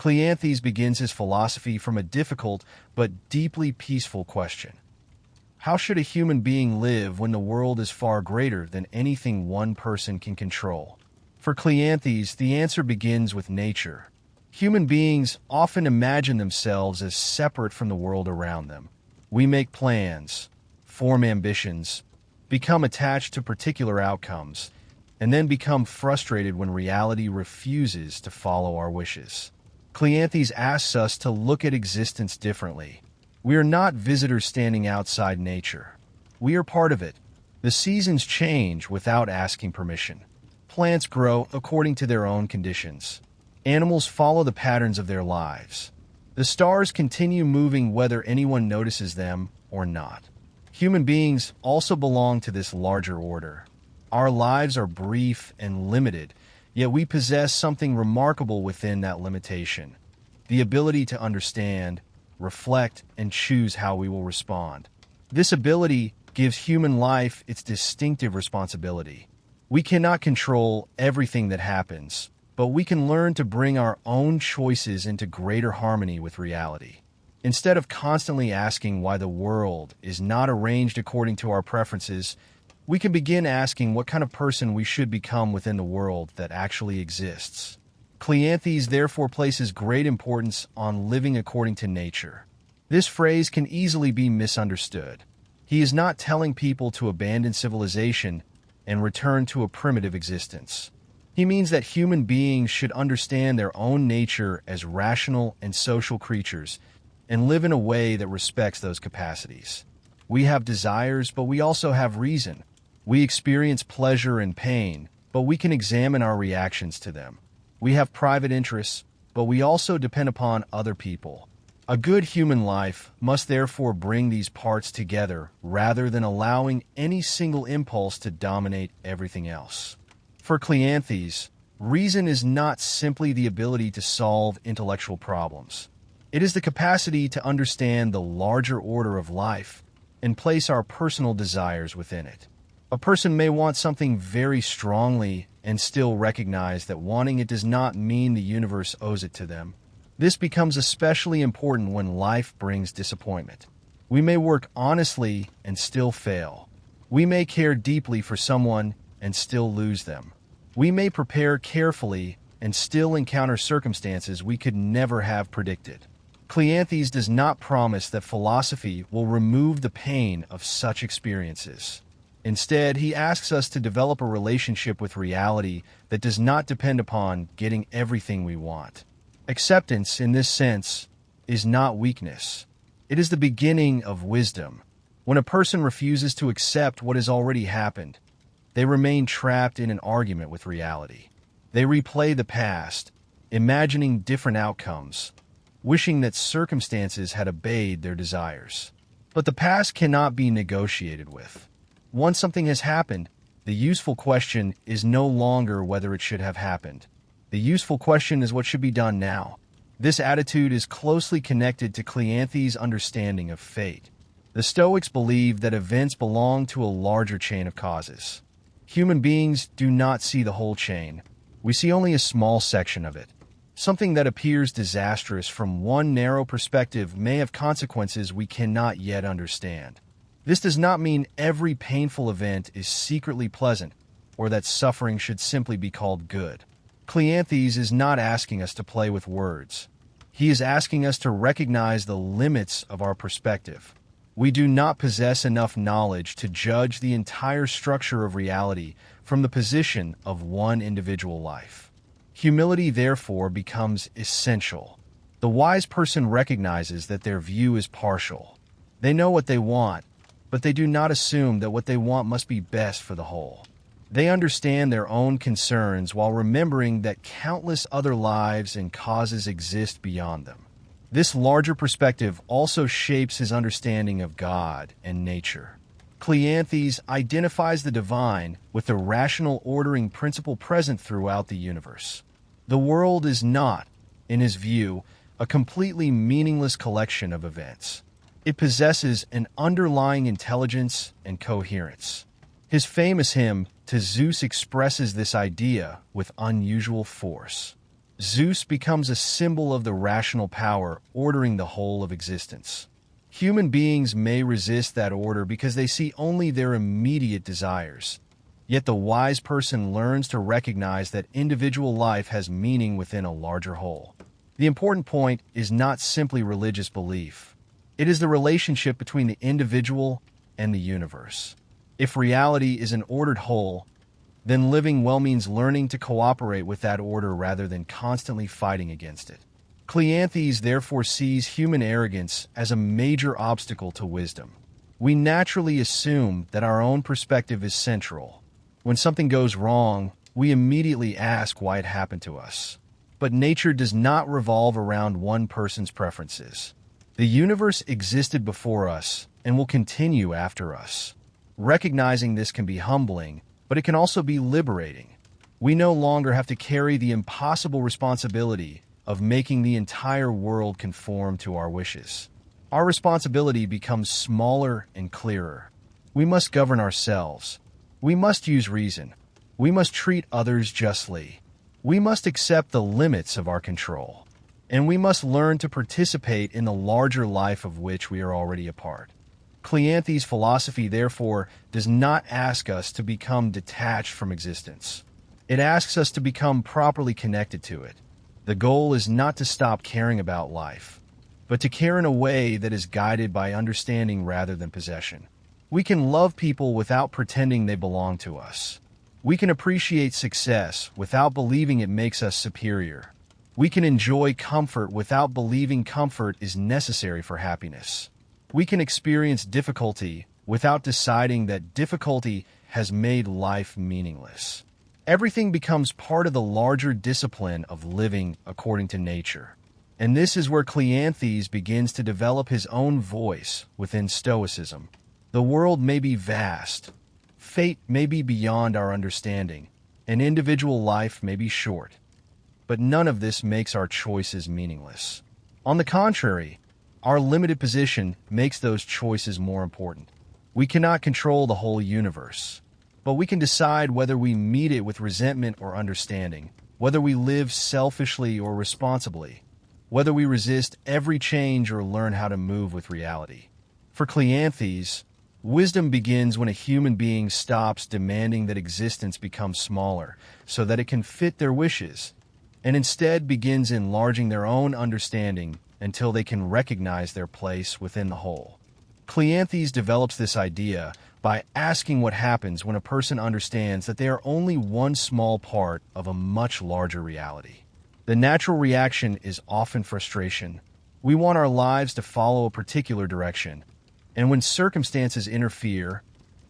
Cleanthes begins his philosophy from a difficult but deeply peaceful question. How should a human being live when the world is far greater than anything one person can control? For Cleanthes, the answer begins with nature. Human beings often imagine themselves as separate from the world around them. We make plans, form ambitions, become attached to particular outcomes, and then become frustrated when reality refuses to follow our wishes. Cleanthes asks us to look at existence differently. We are not visitors standing outside nature. We are part of it. The seasons change without asking permission. Plants grow according to their own conditions. Animals follow the patterns of their lives. The stars continue moving whether anyone notices them or not. Human beings also belong to this larger order. Our lives are brief and limited, yet we possess something remarkable within that limitation: the ability to understand, reflect, and choose how we will respond. This ability gives human life its distinctive responsibility. We cannot control everything that happens, but we can learn to bring our own choices into greater harmony with reality. Instead of constantly asking why the world is not arranged according to our preferences, we can begin asking what kind of person we should become within the world that actually exists. Cleanthes therefore places great importance on living according to nature. This phrase can easily be misunderstood. He is not telling people to abandon civilization and return to a primitive existence. He means that human beings should understand their own nature as rational and social creatures and live in a way that respects those capacities. We have desires, but we also have reason. We experience pleasure and pain, but we can examine our reactions to them. We have private interests, but we also depend upon other people. A good human life must therefore bring these parts together rather than allowing any single impulse to dominate everything else. For Cleanthes, reason is not simply the ability to solve intellectual problems. It is the capacity to understand the larger order of life and place our personal desires within it. A person may want something very strongly and still recognize that wanting it does not mean the universe owes it to them. This becomes especially important when life brings disappointment. We may work honestly and still fail. We may care deeply for someone and still lose them. We may prepare carefully and still encounter circumstances we could never have predicted. Cleanthes does not promise that philosophy will remove the pain of such experiences. Instead, he asks us to develop a relationship with reality that does not depend upon getting everything we want. Acceptance, in this sense, is not weakness. It is the beginning of wisdom. When a person refuses to accept what has already happened, they remain trapped in an argument with reality. They replay the past, imagining different outcomes, wishing that circumstances had obeyed their desires. But the past cannot be negotiated with. Once something has happened, the useful question is no longer whether it should have happened. The useful question is what should be done now. This attitude is closely connected to Cleanthes' understanding of fate. The Stoics believe that events belong to a larger chain of causes. Human beings do not see the whole chain. We see only a small section of it. Something that appears disastrous from one narrow perspective may have consequences we cannot yet understand. This does not mean every painful event is secretly pleasant, or that suffering should simply be called good. Cleanthes is not asking us to play with words. He is asking us to recognize the limits of our perspective. We do not possess enough knowledge to judge the entire structure of reality from the position of one individual life. Humility, therefore, becomes essential. The wise person recognizes that their view is partial. They know what they want, but they do not assume that what they want must be best for the whole. They understand their own concerns while remembering that countless other lives and causes exist beyond them. This larger perspective also shapes his understanding of God and nature. Cleanthes identifies the divine with the rational ordering principle present throughout the universe. The world is not, in his view, a completely meaningless collection of events. It possesses an underlying intelligence and coherence. His famous hymn to Zeus expresses this idea with unusual force. Zeus becomes a symbol of the rational power ordering the whole of existence. Human beings may resist that order because they see only their immediate desires. Yet the wise person learns to recognize that individual life has meaning within a larger whole. The important point is not simply religious belief. It is the relationship between the individual and the universe. If reality is an ordered whole, then living well means learning to cooperate with that order rather than constantly fighting against it. Cleanthes therefore sees human arrogance as a major obstacle to wisdom. We naturally assume that our own perspective is central. When something goes wrong, we immediately ask why it happened to us. But nature does not revolve around one person's preferences. The universe existed before us and will continue after us. Recognizing this can be humbling, but it can also be liberating. We no longer have to carry the impossible responsibility of making the entire world conform to our wishes. Our responsibility becomes smaller and clearer. We must govern ourselves. We must use reason. We must treat others justly. We must accept the limits of our control. And we must learn to participate in the larger life of which we are already a part. Cleanthes' philosophy, therefore, does not ask us to become detached from existence. It asks us to become properly connected to it. The goal is not to stop caring about life, but to care in a way that is guided by understanding rather than possession. We can love people without pretending they belong to us. We can appreciate success without believing it makes us superior. We can enjoy comfort without believing comfort is necessary for happiness. We can experience difficulty without deciding that difficulty has made life meaningless. Everything becomes part of the larger discipline of living according to nature. And this is where Cleanthes begins to develop his own voice within Stoicism. The world may be vast, fate may be beyond our understanding, and individual life may be short. But none of this makes our choices meaningless. On the contrary, our limited position makes those choices more important. We cannot control the whole universe, but we can decide whether we meet it with resentment or understanding, whether we live selfishly or responsibly, whether we resist every change or learn how to move with reality. For Cleanthes, wisdom begins when a human being stops demanding that existence become smaller so that it can fit their wishes, and instead begins enlarging their own understanding until they can recognize their place within the whole. Cleanthes develops this idea by asking what happens when a person understands that they are only one small part of a much larger reality. The natural reaction is often frustration. We want our lives to follow a particular direction, and when circumstances interfere,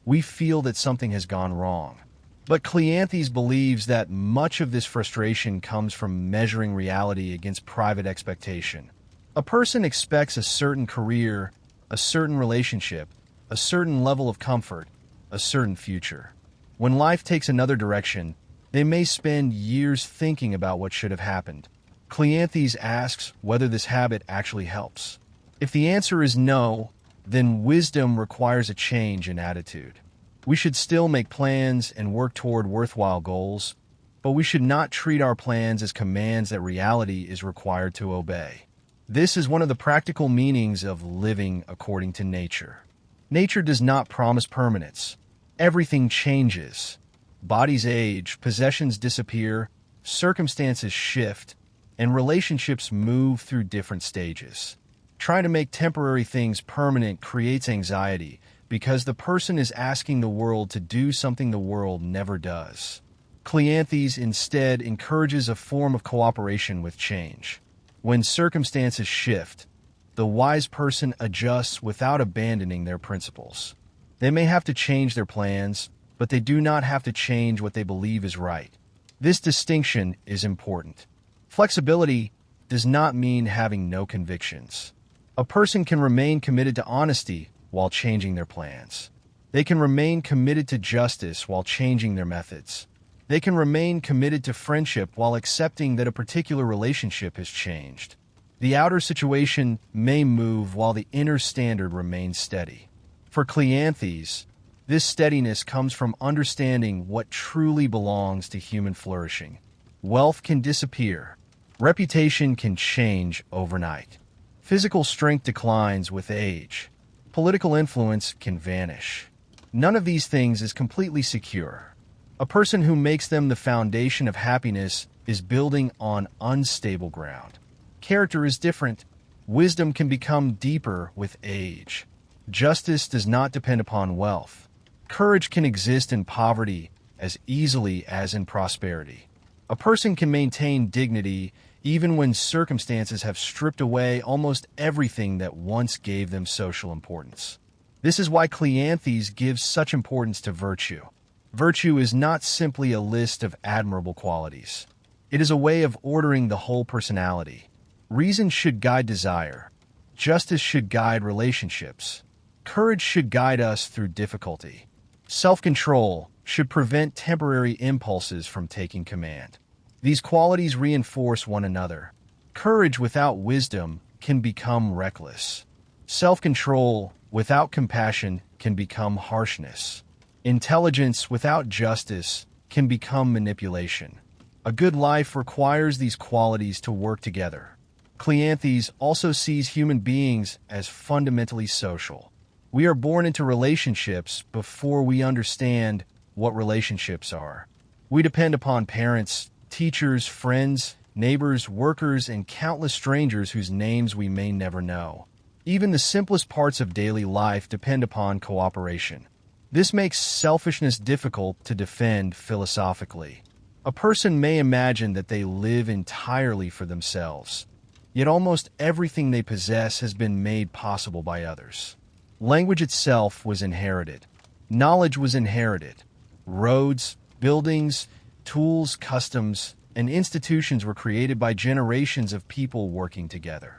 we feel that something has gone wrong. But Cleanthes believes that much of this frustration comes from measuring reality against private expectation. A person expects a certain career, a certain relationship, a certain level of comfort, a certain future. When life takes another direction, they may spend years thinking about what should have happened. Cleanthes asks whether this habit actually helps. If the answer is no, then wisdom requires a change in attitude. We should still make plans and work toward worthwhile goals, but we should not treat our plans as commands that reality is required to obey. This is one of the practical meanings of living according to nature. Nature does not promise permanence. Everything changes. Bodies age, possessions disappear, circumstances shift, and relationships move through different stages. Trying to make temporary things permanent creates anxiety because the person is asking the world to do something the world never does. Cleanthes instead encourages a form of cooperation with change. When circumstances shift, the wise person adjusts without abandoning their principles. They may have to change their plans, but they do not have to change what they believe is right. This distinction is important. Flexibility does not mean having no convictions. A person can remain committed to honesty while changing their plans. They can remain committed to justice while changing their methods. They can remain committed to friendship while accepting that a particular relationship has changed. The outer situation may move while the inner standard remains steady. For Cleanthes, this steadiness comes from understanding what truly belongs to human flourishing. Wealth can disappear, Reputation can change overnight. Physical strength declines with age. Political influence can vanish. None of these things is completely secure. A person who makes them the foundation of happiness is building on unstable ground. Character is different. Wisdom can become deeper with age. Justice does not depend upon wealth. Courage can exist in poverty as easily as in prosperity. A person can maintain dignity even when circumstances have stripped away almost everything that once gave them social importance. This is why Cleanthes gives such importance to virtue. Virtue is not simply a list of admirable qualities. It is a way of ordering the whole personality. Reason should guide desire. Justice should guide relationships. Courage should guide us through difficulty. Self-control should prevent temporary impulses from taking command. These qualities reinforce one another. Courage without wisdom can become reckless. Self-control without compassion can become harshness. Intelligence without justice can become manipulation. A good life requires these qualities to work together. Cleanthes also sees human beings as fundamentally social. We are born into relationships before we understand what relationships are. We depend upon parents, teachers, friends, neighbors, workers, and countless strangers whose names we may never know. Even the simplest parts of daily life depend upon cooperation. This makes selfishness difficult to defend philosophically. A person may imagine that they live entirely for themselves, yet almost everything they possess has been made possible by others. Language itself was inherited. Knowledge was inherited. Roads, buildings, tools, customs, and institutions were created by generations of people working together.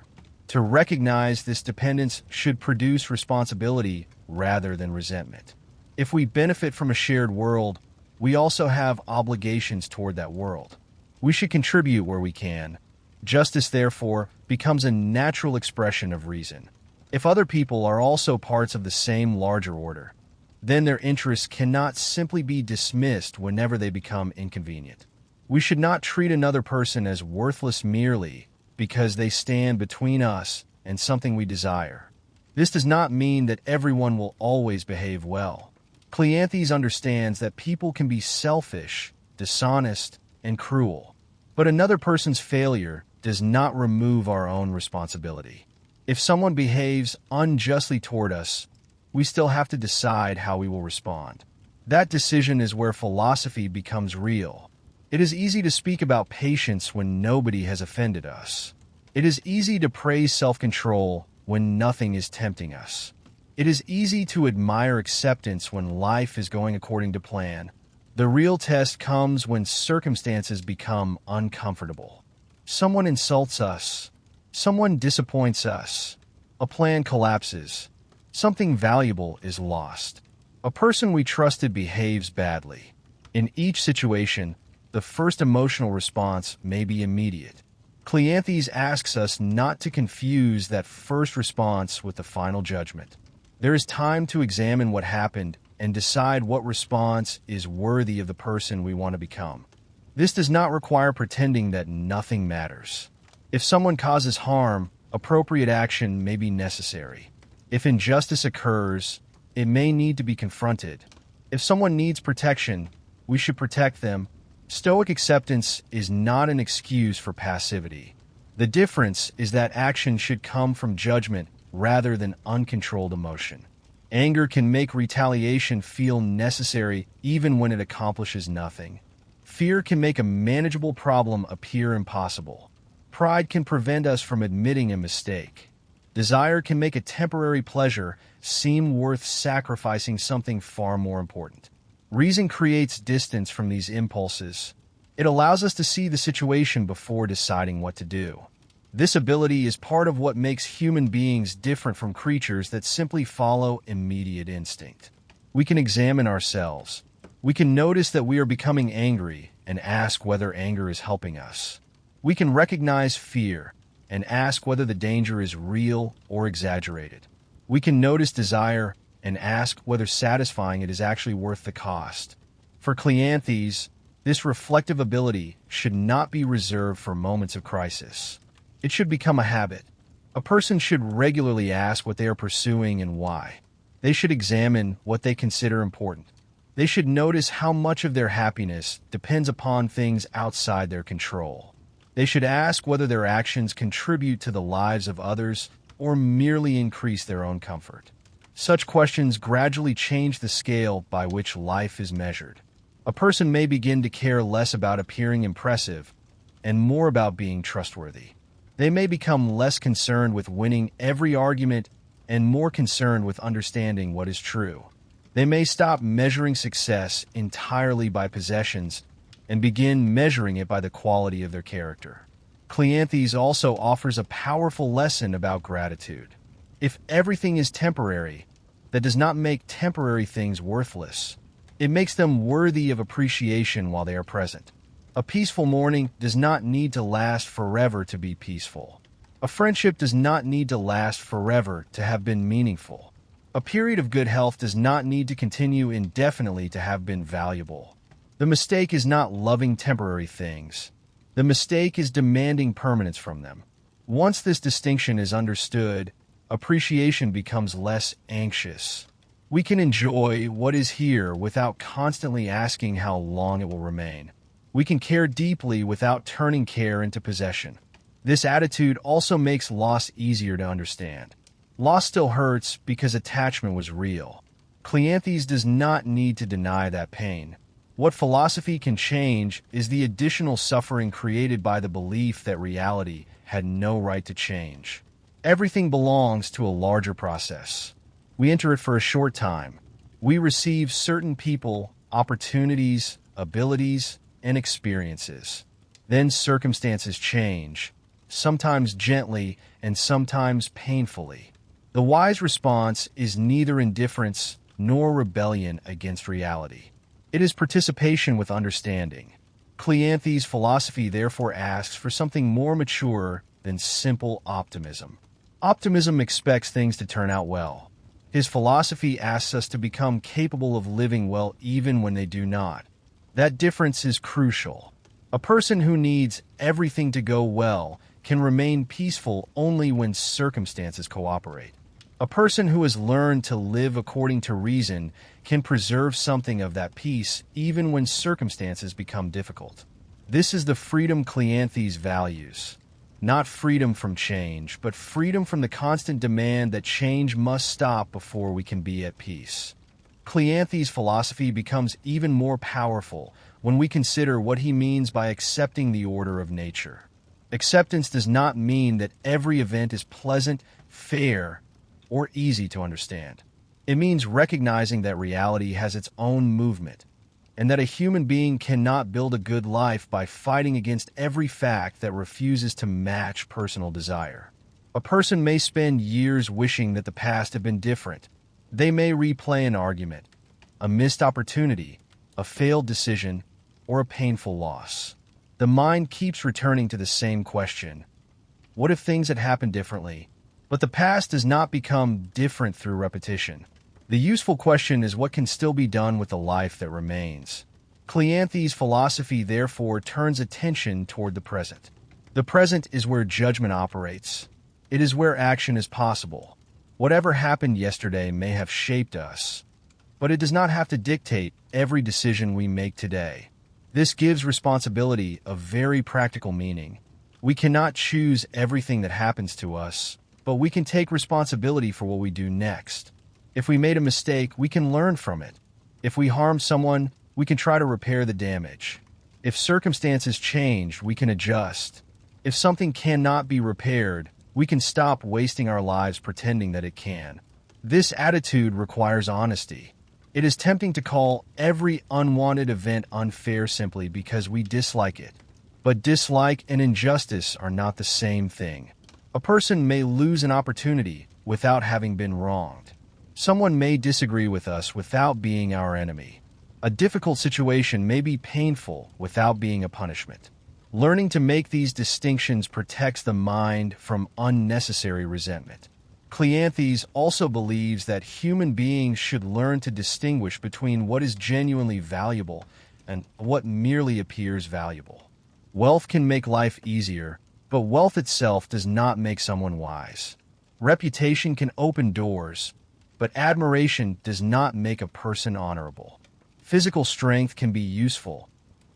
To recognize this dependence should produce responsibility rather than resentment. If we benefit from a shared world, we also have obligations toward that world. We should contribute where we can. Justice, therefore, becomes a natural expression of reason. If other people are also parts of the same larger order, then their interests cannot simply be dismissed whenever they become inconvenient. We should not treat another person as worthless merely because they stand between us and something we desire. This does not mean that everyone will always behave well. Cleanthes understands that people can be selfish, dishonest, and cruel, but another person's failure does not remove our own responsibility. If someone behaves unjustly toward us, we still have to decide how we will respond. That decision is where philosophy becomes real. It is easy to speak about patience when nobody has offended us. It is easy to praise self-control when nothing is tempting us. It is easy to admire acceptance when life is going according to plan. The real test comes when circumstances become uncomfortable. Someone insults us. Someone disappoints us. A plan collapses. Something valuable is lost. A person we trusted behaves badly. In each situation, the first emotional response may be immediate. Cleanthes asks us not to confuse that first response with the final judgment. There is time to examine what happened and decide what response is worthy of the person we want to become. This does not require pretending that nothing matters. If someone causes harm, appropriate action may be necessary. If injustice occurs, it may need to be confronted. If someone needs protection, we should protect them. Stoic acceptance is not an excuse for passivity. The difference is that action should come from judgment rather than uncontrolled emotion. Anger can make retaliation feel necessary even when it accomplishes nothing. Fear can make a manageable problem appear impossible. Pride can prevent us from admitting a mistake. Desire can make a temporary pleasure seem worth sacrificing something far more important. Reason creates distance from these impulses. It allows us to see the situation before deciding what to do. This ability is part of what makes human beings different from creatures that simply follow immediate instinct. We can examine ourselves. We can notice that we are becoming angry and ask whether anger is helping us. We can recognize fear and ask whether the danger is real or exaggerated. We can notice desire and ask whether satisfying it is actually worth the cost. For Cleanthes, This reflective ability should not be reserved for moments of crisis. It should become a habit. A person should regularly ask what they are pursuing and why. They should examine what they consider important. They should notice how much of their happiness depends upon things outside their control. They should ask whether their actions contribute to the lives of others or merely increase their own comfort. Such questions gradually change the scale by which life is measured. A person may begin to care less about appearing impressive and more about being trustworthy. They may become less concerned with winning every argument and more concerned with understanding what is true. They may stop measuring success entirely by possessions and begin measuring it by the quality of their character. Cleanthes also offers a powerful lesson about gratitude. If everything is temporary, that does not make temporary things worthless. It makes them worthy of appreciation while they are present. A peaceful morning does not need to last forever to be peaceful. A friendship does not need to last forever to have been meaningful. A period of good health does not need to continue indefinitely to have been valuable. The mistake is not loving temporary things. The mistake is demanding permanence from them. Once this distinction is understood, appreciation becomes less anxious. We can enjoy what is here without constantly asking how long it will remain. We can care deeply without turning care into possession. This attitude also makes loss easier to understand. Loss still hurts because attachment was real. Cleanthes does not need to deny that pain. What philosophy can change is the additional suffering created by the belief that reality had no right to change. Everything belongs to a larger process. We enter it for a short time. We receive certain people, opportunities, abilities, and experiences. Then circumstances change, sometimes gently and sometimes painfully. The wise response is neither indifference nor rebellion against reality. It is participation with understanding. Cleanthes' philosophy therefore asks for something more mature than simple optimism. Optimism expects things to turn out well. His philosophy asks us to become capable of living well even when they do not. That difference is crucial. A person who needs everything to go well can remain peaceful only when circumstances cooperate. A person who has learned to live according to reason can preserve something of that peace even when circumstances become difficult. This is the freedom Cleanthes values. Not freedom from change, but freedom from the constant demand that change must stop before we can be at peace. Cleanthes' philosophy becomes even more powerful when we consider what he means by accepting the order of nature. Acceptance does not mean that every event is pleasant, fair, or easy to understand. It means recognizing that reality has its own movement, and that a human being cannot build a good life by fighting against every fact that refuses to match personal desire. A person may spend years wishing that the past had been different. They may replay an argument, a missed opportunity, a failed decision, or a painful loss. The mind keeps returning to the same question: what if things had happened differently? But the past does not become different through repetition. The useful question is what can still be done with the life that remains. Cleanthes' philosophy therefore turns attention toward the present. The present is where judgment operates. It is where action is possible. Whatever happened yesterday may have shaped us, but it does not have to dictate every decision we make today. This gives responsibility a very practical meaning. We cannot choose everything that happens to us, but we can take responsibility for what we do next. If we made a mistake, we can learn from it. If we harmed someone, we can try to repair the damage. If circumstances change, we can adjust. If something cannot be repaired, we can stop wasting our lives pretending that it can. This attitude requires honesty. It is tempting to call every unwanted event unfair simply because we dislike it. But dislike and injustice are not the same thing. A person may lose an opportunity without having been wronged. Someone may disagree with us without being our enemy. A difficult situation may be painful without being a punishment. Learning to make these distinctions protects the mind from unnecessary resentment. Cleanthes also believes that human beings should learn to distinguish between what is genuinely valuable and what merely appears valuable. Wealth can make life easier, but wealth itself does not make someone wise. Reputation can open doors, but admiration does not make a person honorable. Physical strength can be useful,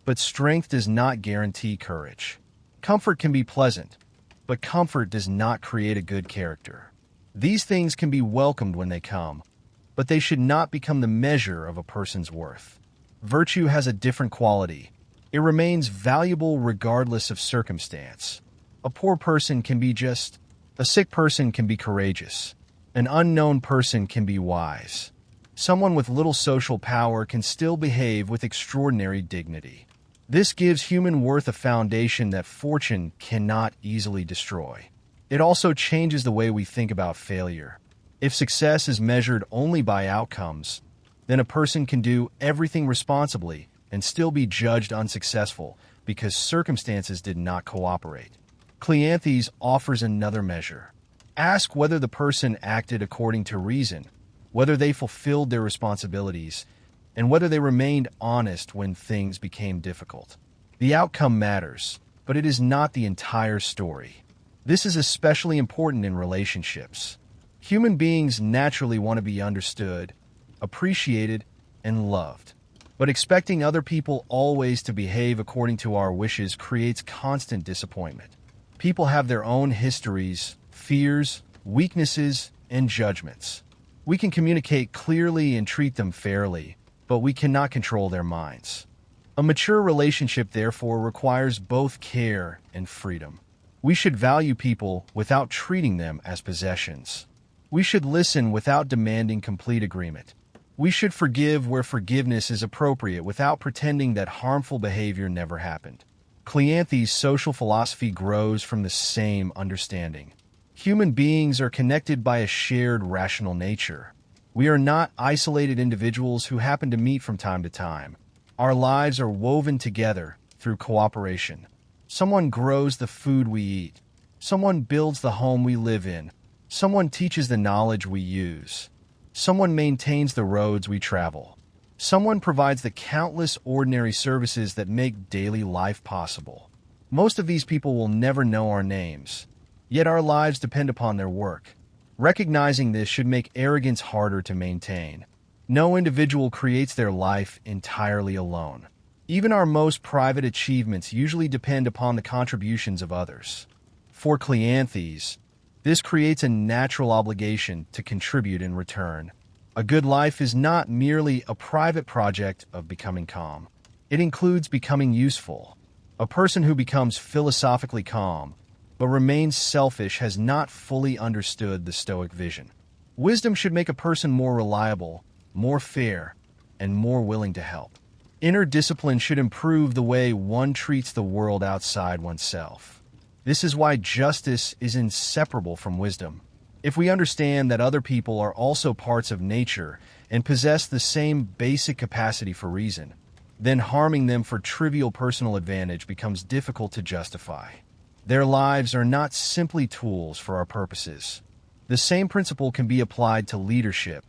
but strength does not guarantee courage. Comfort can be pleasant, but comfort does not create a good character. These things can be welcomed when they come, but they should not become the measure of a person's worth. Virtue has a different quality. It remains valuable regardless of circumstance. A poor person can be just. A sick person can be courageous. An unknown person can be wise. Someone with little social power can still behave with extraordinary dignity. This gives human worth a foundation that fortune cannot easily destroy. It also changes the way we think about failure. If success is measured only by outcomes, then a person can do everything responsibly and still be judged unsuccessful because circumstances did not cooperate. Cleanthes offers another measure. Ask whether the person acted according to reason, whether they fulfilled their responsibilities, and whether they remained honest when things became difficult. The outcome matters, but it is not the entire story. This is especially important in relationships. Human beings naturally want to be understood, appreciated, and loved. But expecting other people always to behave according to our wishes creates constant disappointment. People have their own histories, fears, weaknesses, and judgments. We can communicate clearly and treat them fairly, but we cannot control their minds. A mature relationship, therefore, requires both care and freedom. We should value people without treating them as possessions. We should listen without demanding complete agreement. We should forgive where forgiveness is appropriate without pretending that harmful behavior never happened. Cleanthes' social philosophy grows from the same understanding. Human beings are connected by a shared rational nature. We are not isolated individuals who happen to meet from time to time. Our lives are woven together through cooperation. Someone grows the food we eat. Someone builds the home we live in. Someone teaches the knowledge we use. Someone maintains the roads we travel. Someone provides the countless ordinary services that make daily life possible. Most of these people will never know our names, yet our lives depend upon their work. Recognizing this should make arrogance harder to maintain. No individual creates their life entirely alone. Even our most private achievements usually depend upon the contributions of others. For Cleanthes, this creates a natural obligation to contribute in return. A good life is not merely a private project of becoming calm. It includes becoming useful. A person who becomes philosophically calm but remains selfish has not fully understood the Stoic vision. Wisdom should make a person more reliable, more fair, and more willing to help. Inner discipline should improve the way one treats the world outside oneself. This is why justice is inseparable from wisdom. If we understand that other people are also parts of nature and possess the same basic capacity for reason, then harming them for trivial personal advantage becomes difficult to justify. Their lives are not simply tools for our purposes. The same principle can be applied to leadership.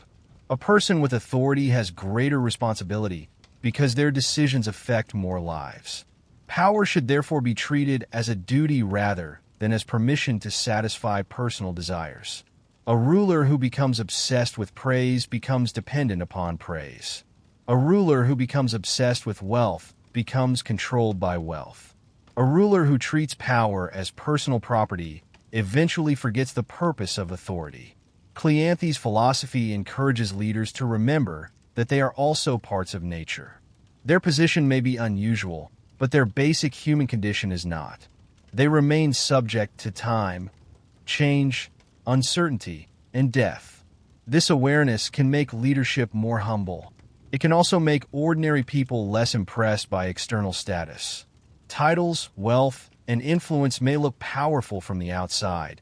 A person with authority has greater responsibility because their decisions affect more lives. Power should therefore be treated as a duty rather than as permission to satisfy personal desires. A ruler who becomes obsessed with praise becomes dependent upon praise. A ruler who becomes obsessed with wealth becomes controlled by wealth. A ruler who treats power as personal property eventually forgets the purpose of authority. Cleanthes' philosophy encourages leaders to remember that they are also parts of nature. Their position may be unusual, but their basic human condition is not. They remain subject to time, change, uncertainty, and death. This awareness can make leadership more humble. It can also make ordinary people less impressed by external status. Titles, wealth, and influence may look powerful from the outside,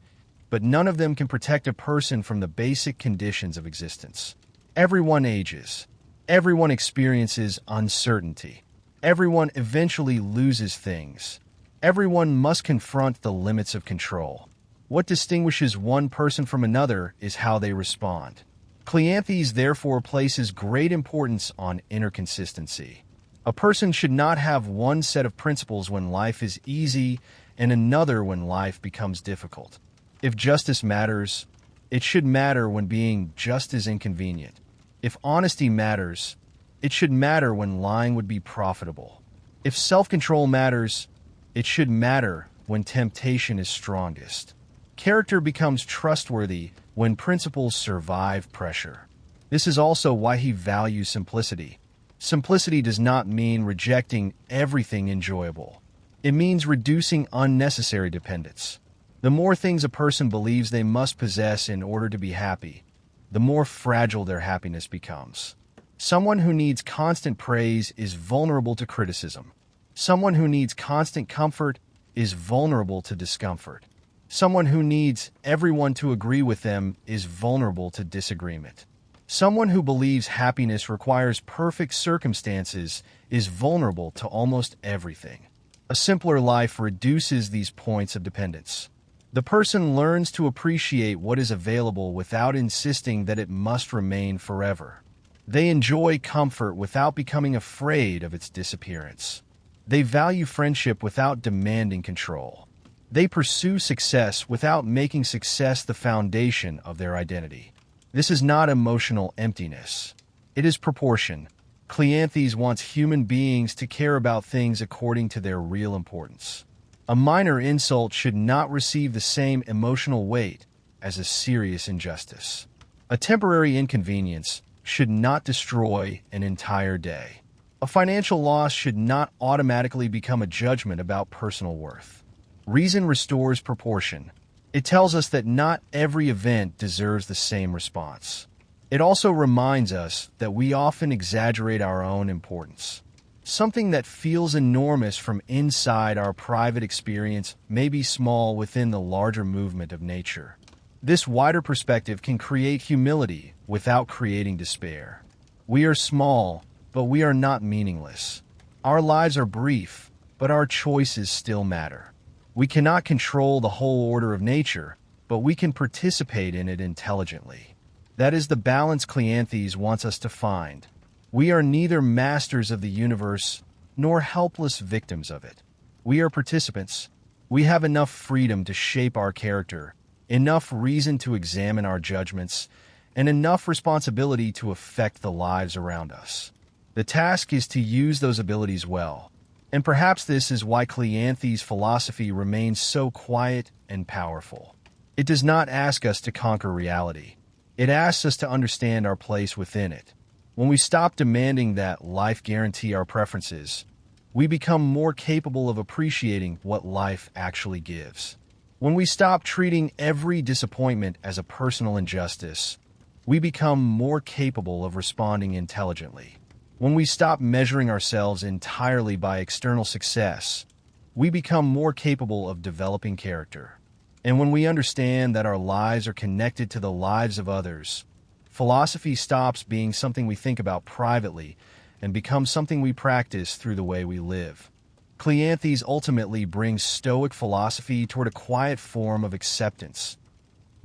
but none of them can protect a person from the basic conditions of existence. Everyone ages. Everyone experiences uncertainty. Everyone eventually loses things. Everyone must confront the limits of control. What distinguishes one person from another is how they respond. Cleanthes therefore places great importance on inner consistency. A person should not have one set of principles when life is easy and another when life becomes difficult. If justice matters, it should matter when being just is inconvenient. If honesty matters, it should matter when lying would be profitable. If self-control matters, it should matter when temptation is strongest. Character becomes trustworthy when principles survive pressure. This is also why he values simplicity. Simplicity does not mean rejecting everything enjoyable. It means reducing unnecessary dependence. The more things a person believes they must possess in order to be happy, the more fragile their happiness becomes. Someone who needs constant praise is vulnerable to criticism. Someone who needs constant comfort is vulnerable to discomfort. Someone who needs everyone to agree with them is vulnerable to disagreement. Someone who believes happiness requires perfect circumstances is vulnerable to almost everything. A simpler life reduces these points of dependence. The person learns to appreciate what is available without insisting that it must remain forever. They enjoy comfort without becoming afraid of its disappearance. They value friendship without demanding control. They pursue success without making success the foundation of their identity. This is not emotional emptiness. It is proportion. Cleanthes wants human beings to care about things according to their real importance. A minor insult should not receive the same emotional weight as a serious injustice. A temporary inconvenience should not destroy an entire day. A financial loss should not automatically become a judgment about personal worth. Reason restores proportion. It tells us that not every event deserves the same response. It also reminds us that we often exaggerate our own importance. Something that feels enormous from inside our private experience may be small within the larger movement of nature. This wider perspective can create humility without creating despair. We are small, but we are not meaningless. Our lives are brief, but our choices still matter. We cannot control the whole order of nature, but we can participate in it intelligently. That is the balance Cleanthes wants us to find. We are neither masters of the universe nor helpless victims of it. We are participants. We have enough freedom to shape our character, enough reason to examine our judgments, and enough responsibility to affect the lives around us. The task is to use those abilities well. And perhaps this is why Cleanthes' philosophy remains so quiet and powerful. It does not ask us to conquer reality. It asks us to understand our place within it. When we stop demanding that life guarantee our preferences, we become more capable of appreciating what life actually gives. When we stop treating every disappointment as a personal injustice, we become more capable of responding intelligently. When we stop measuring ourselves entirely by external success, we become more capable of developing character. And when we understand that our lives are connected to the lives of others, philosophy stops being something we think about privately and becomes something we practice through the way we live. Cleanthes ultimately brings Stoic philosophy toward a quiet form of acceptance.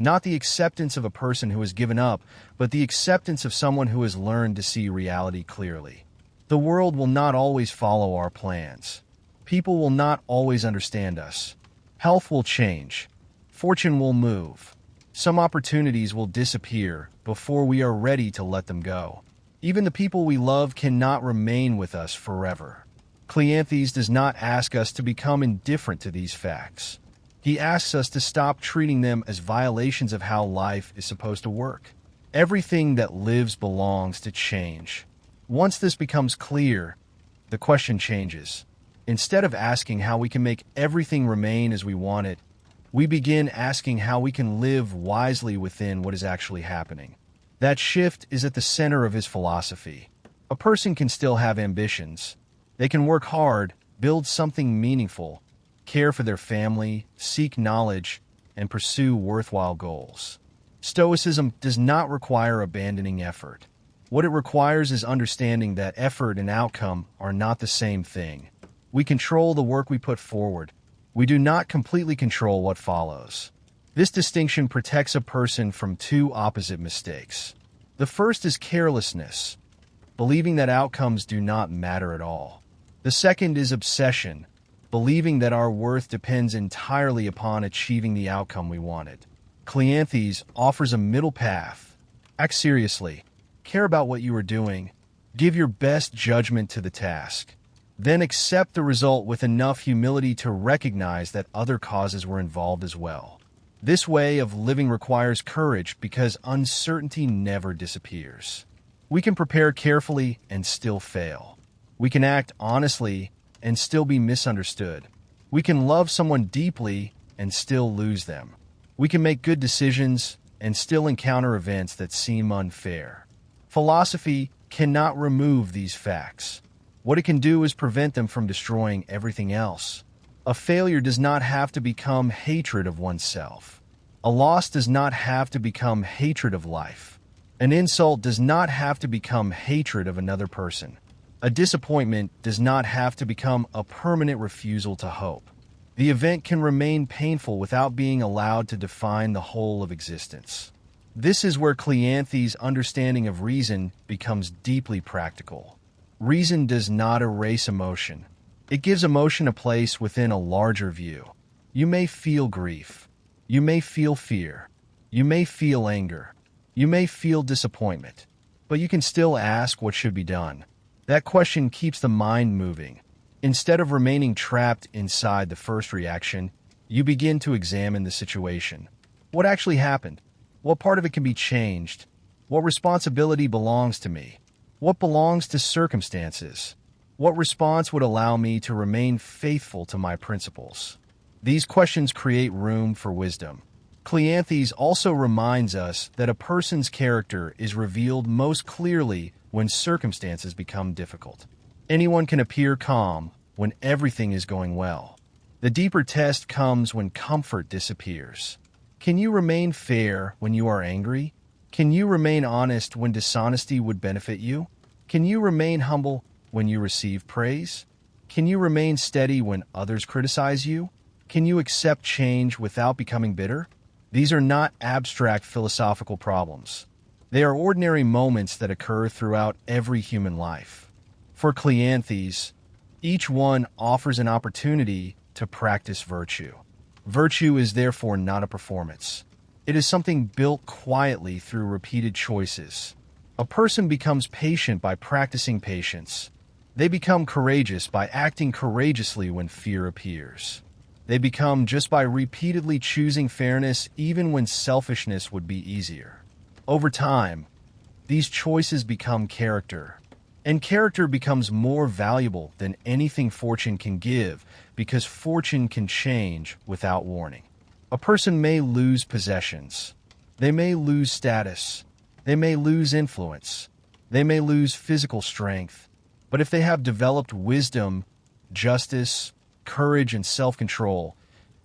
Not the acceptance of a person who has given up, but the acceptance of someone who has learned to see reality clearly. The world will not always follow our plans. People will not always understand us. Health will change. Fortune will move. Some opportunities will disappear before we are ready to let them go. Even the people we love cannot remain with us forever. Cleanthes does not ask us to become indifferent to these facts. He asks us to stop treating them as violations of how life is supposed to work. Everything that lives belongs to change. Once this becomes clear, the question changes. Instead of asking how we can make everything remain as we want it, we begin asking how we can live wisely within what is actually happening. That shift is at the center of his philosophy. A person can still have ambitions. They can work hard, build something meaningful, care for their family, seek knowledge, and pursue worthwhile goals. Stoicism does not require abandoning effort. What it requires is understanding that effort and outcome are not the same thing. We control the work we put forward. We do not completely control what follows. This distinction protects a person from two opposite mistakes. The first is carelessness, believing that outcomes do not matter at all. The second is obsession, believing that our worth depends entirely upon achieving the outcome we wanted. Cleanthes offers a middle path. Act seriously. Care about what you are doing. Give your best judgment to the task. Then accept the result with enough humility to recognize that other causes were involved as well. This way of living requires courage because uncertainty never disappears. We can prepare carefully and still fail. We can act honestly and still be misunderstood. We can love someone deeply and still lose them. We can make good decisions and still encounter events that seem unfair. Philosophy cannot remove these facts. What it can do is prevent them from destroying everything else. A failure does not have to become hatred of oneself. A loss does not have to become hatred of life. An insult does not have to become hatred of another person. A disappointment does not have to become a permanent refusal to hope. The event can remain painful without being allowed to define the whole of existence. This is where Cleanthes' understanding of reason becomes deeply practical. Reason does not erase emotion. It gives emotion a place within a larger view. You may feel grief. You may feel fear. You may feel anger. You may feel disappointment. But you can still ask what should be done. That question keeps the mind moving. Instead of remaining trapped inside the first reaction, you begin to examine the situation. What actually happened? What part of it can be changed? What responsibility belongs to me? What belongs to circumstances? What response would allow me to remain faithful to my principles? These questions create room for wisdom. Cleanthes also reminds us that a person's character is revealed most clearly when circumstances become difficult. Anyone can appear calm when everything is going well. The deeper test comes when comfort disappears. Can you remain fair when you are angry? Can you remain honest when dishonesty would benefit you? Can you remain humble when you receive praise? Can you remain steady when others criticize you? Can you accept change without becoming bitter? These are not abstract philosophical problems. They are ordinary moments that occur throughout every human life. For Cleanthes, each one offers an opportunity to practice virtue. Virtue is therefore not a performance. It is something built quietly through repeated choices. A person becomes patient by practicing patience. They become courageous by acting courageously when fear appears. They become just by repeatedly choosing fairness even when selfishness would be easier. Over time, these choices become character. And character becomes more valuable than anything fortune can give because fortune can change without warning. A person may lose possessions. They may lose status. They may lose influence. They may lose physical strength. But if they have developed wisdom, justice, courage, and self-control,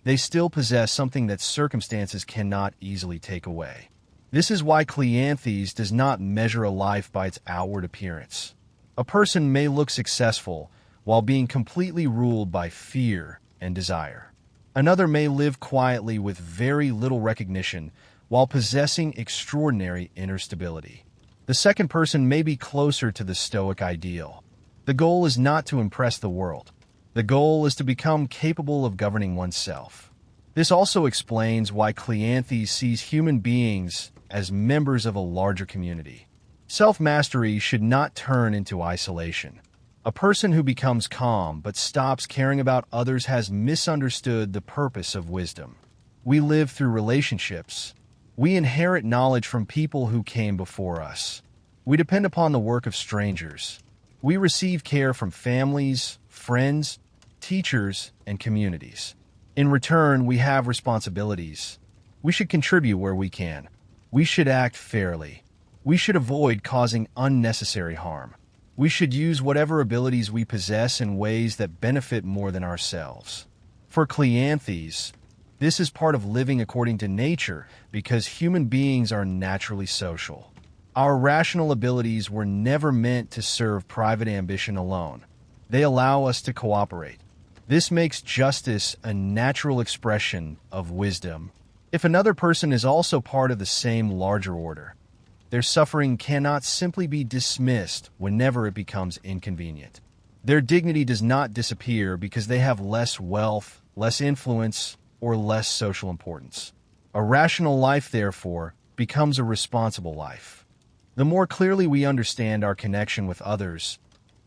they still possess something that circumstances cannot easily take away. This is why Cleanthes does not measure a life by its outward appearance. A person may look successful while being completely ruled by fear and desire. Another may live quietly with very little recognition while possessing extraordinary inner stability. The second person may be closer to the Stoic ideal. The goal is not to impress the world. The goal is to become capable of governing oneself. This also explains why Cleanthes sees human beings as members of a larger community. Self-mastery should not turn into isolation. A person who becomes calm but stops caring about others has misunderstood the purpose of wisdom. We live through relationships. We inherit knowledge from people who came before us. We depend upon the work of strangers. We receive care from families, friends, teachers, and communities. In return, we have responsibilities. We should contribute where we can. We should act fairly. We should avoid causing unnecessary harm. We should use whatever abilities we possess in ways that benefit more than ourselves. For Cleanthes, this is part of living according to nature because human beings are naturally social. Our rational abilities were never meant to serve private ambition alone. They allow us to cooperate. This makes justice a natural expression of wisdom. If another person is also part of the same larger order, Their suffering cannot simply be dismissed whenever it becomes inconvenient. Their dignity does not disappear because they have less wealth, less influence, or less social importance. A rational life, therefore, becomes a responsible life. The more clearly we understand our connection with others,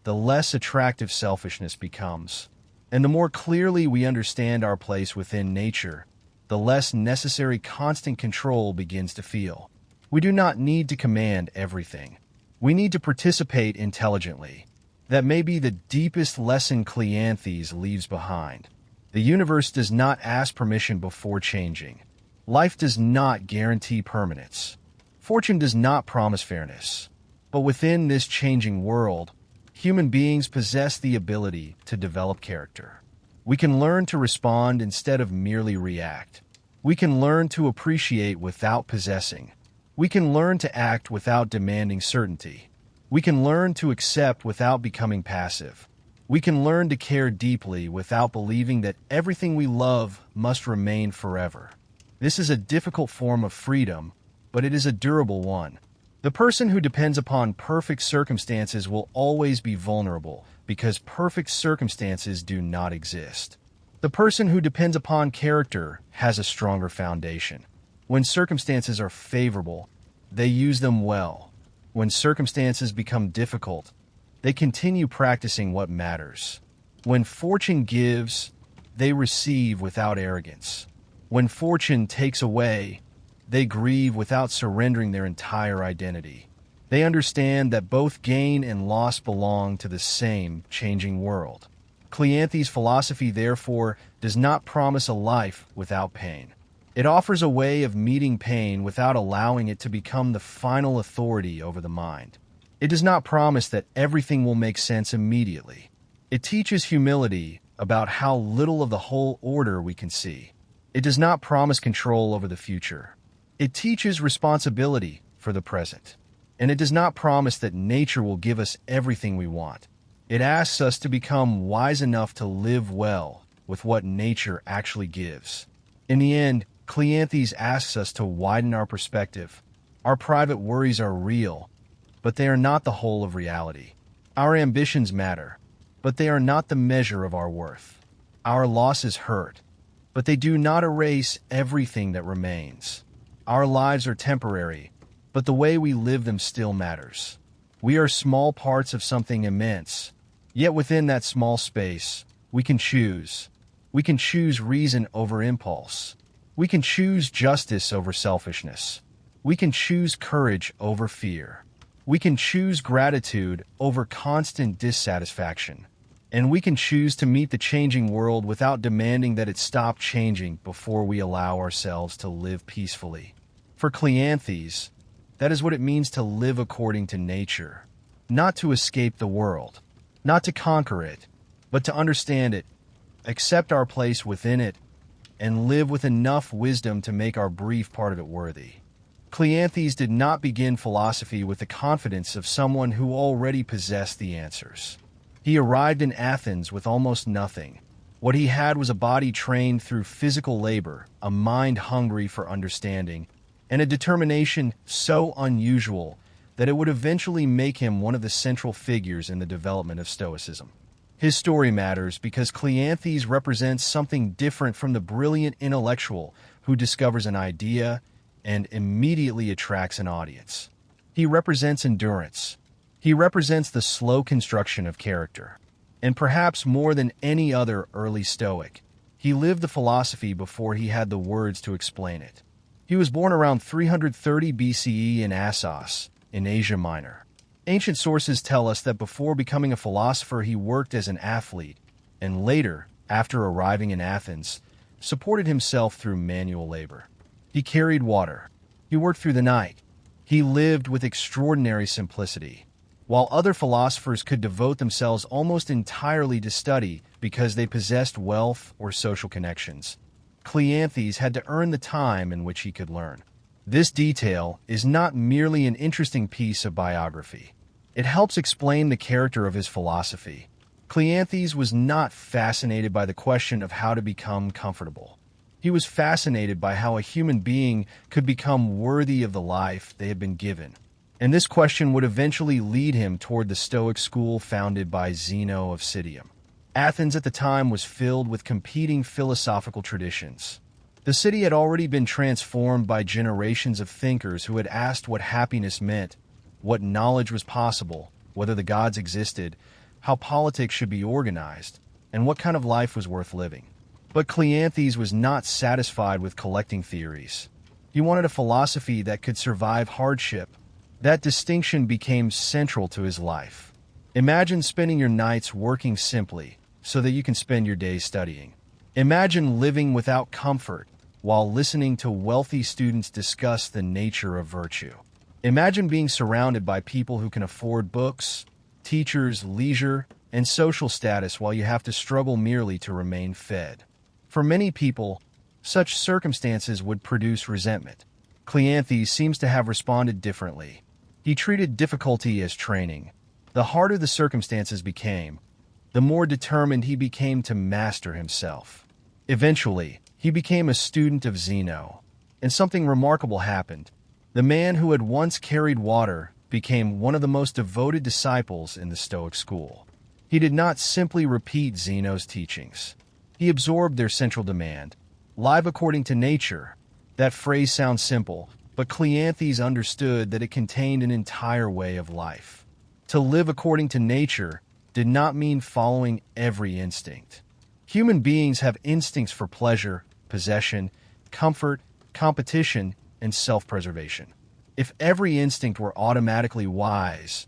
the less attractive selfishness becomes. And the more clearly we understand our place within nature, the less necessary constant control begins to feel. We do not need to command everything. We need to participate intelligently. That may be the deepest lesson Cleanthes leaves behind. The universe does not ask permission before changing. Life does not guarantee permanence. Fortune does not promise fairness. But within this changing world, human beings possess the ability to develop character. We can learn to respond instead of merely react. We can learn to appreciate without possessing. We can learn to act without demanding certainty. We can learn to accept without becoming passive. We can learn to care deeply without believing that everything we love must remain forever. This is a difficult form of freedom, but it is a durable one. The person who depends upon perfect circumstances will always be vulnerable because perfect circumstances do not exist. The person who depends upon character has a stronger foundation. When circumstances are favorable, they use them well. When circumstances become difficult, they continue practicing what matters. When fortune gives, they receive without arrogance. When fortune takes away, they grieve without surrendering their entire identity. They understand that both gain and loss belong to the same changing world. Cleanthes' philosophy, therefore, does not promise a life without pain. It offers a way of meeting pain without allowing it to become the final authority over the mind. It does not promise that everything will make sense immediately. It teaches humility about how little of the whole order we can see. It does not promise control over the future. It teaches responsibility for the present. And it does not promise that nature will give us everything we want. It asks us to become wise enough to live well with what nature actually gives. In the end, Cleanthes asks us to widen our perspective. Our private worries are real, but they are not the whole of reality. Our ambitions matter, but they are not the measure of our worth. Our losses hurt, but they do not erase everything that remains. Our lives are temporary, but the way we live them still matters. We are small parts of something immense, yet within that small space, we can choose. We can choose reason over impulse. We can choose justice over selfishness. We can choose courage over fear. We can choose gratitude over constant dissatisfaction. And we can choose to meet the changing world without demanding that it stop changing before we allow ourselves to live peacefully. For Cleanthes, that is what it means to live according to nature, not to escape the world, not to conquer it, but to understand it, accept our place within it, and live with enough wisdom to make our brief part of it worthy. Cleanthes did not begin philosophy with the confidence of someone who already possessed the answers. He arrived in Athens with almost nothing. What he had was a body trained through physical labor, a mind hungry for understanding, and a determination so unusual that it would eventually make him one of the central figures in the development of Stoicism. His story matters because Cleanthes represents something different from the brilliant intellectual who discovers an idea and immediately attracts an audience. He represents endurance. He represents the slow construction of character. And perhaps more than any other early Stoic, he lived the philosophy before he had the words to explain it. He was born around 330 BCE in Assos, in Asia Minor. Ancient sources tell us that before becoming a philosopher, he worked as an athlete, and later, after arriving in Athens, supported himself through manual labor. He carried water. He worked through the night. He lived with extraordinary simplicity. While other philosophers could devote themselves almost entirely to study because they possessed wealth or social connections, Cleanthes had to earn the time in which he could learn. This detail is not merely an interesting piece of biography. It helps explain the character of his philosophy. Cleanthes was not fascinated by the question of how to become comfortable. He was fascinated by how a human being could become worthy of the life they had been given. And this question would eventually lead him toward the Stoic school founded by Zeno of Citium. Athens at the time was filled with competing philosophical traditions. The city had already been transformed by generations of thinkers who had asked what happiness meant, what knowledge was possible, whether the gods existed, how politics should be organized, and what kind of life was worth living. But Cleanthes was not satisfied with collecting theories. He wanted a philosophy that could survive hardship. That distinction became central to his life. Imagine spending your nights working simply so that you can spend your days studying. Imagine living without comfort while listening to wealthy students discuss the nature of virtue. Imagine being surrounded by people who can afford books, teachers, leisure, and social status while you have to struggle merely to remain fed. For many people, such circumstances would produce resentment. Cleanthes seems to have responded differently. He treated difficulty as training. The harder the circumstances became, the more determined he became to master himself. Eventually, he became a student of Zeno, and something remarkable happened. The man who had once carried water became one of the most devoted disciples in the Stoic school. He did not simply repeat Zeno's teachings. He absorbed their central demand. Live according to nature. That phrase sounds simple, but Cleanthes understood that it contained an entire way of life. To live according to nature did not mean following every instinct. Human beings have instincts for pleasure, possession, comfort, competition, and self-preservation. If every instinct were automatically wise,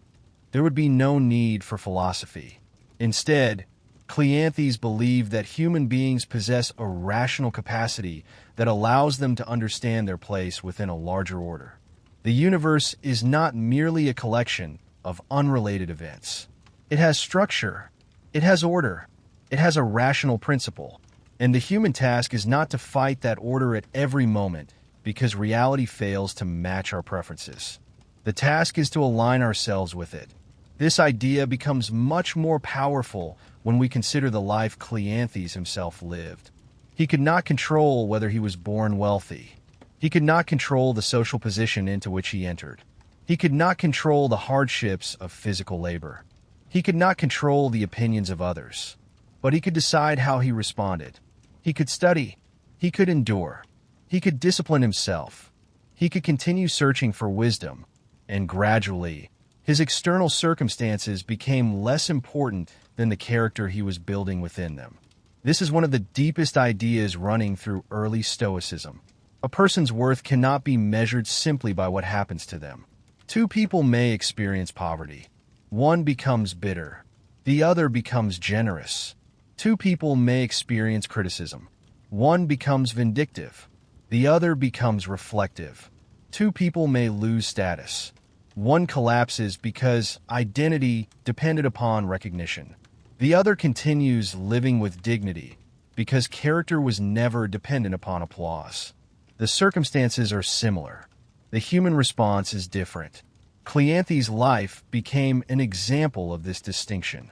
there would be no need for philosophy. Instead, Cleanthes believed that human beings possess a rational capacity that allows them to understand their place within a larger order. The universe is not merely a collection of unrelated events. It has structure, it has order, it has a rational principle, and the human task is not to fight that order at every moment because reality fails to match our preferences. The task is to align ourselves with it. This idea becomes much more powerful when we consider the life Cleanthes himself lived. He could not control whether he was born wealthy. He could not control the social position into which he entered. He could not control the hardships of physical labor. He could not control the opinions of others. But he could decide how he responded. He could study. He could endure. He could discipline himself. He could continue searching for wisdom. And gradually, his external circumstances became less important than the character he was building within them. This is one of the deepest ideas running through early Stoicism. A person's worth cannot be measured simply by what happens to them. Two people may experience poverty. One becomes bitter. The other becomes generous. Two people may experience criticism. One becomes vindictive. The other becomes reflective. Two people may lose status. One collapses because identity depended upon recognition. The other continues living with dignity because character was never dependent upon applause. The circumstances are similar. The human response is different. Cleanthes' life became an example of this distinction.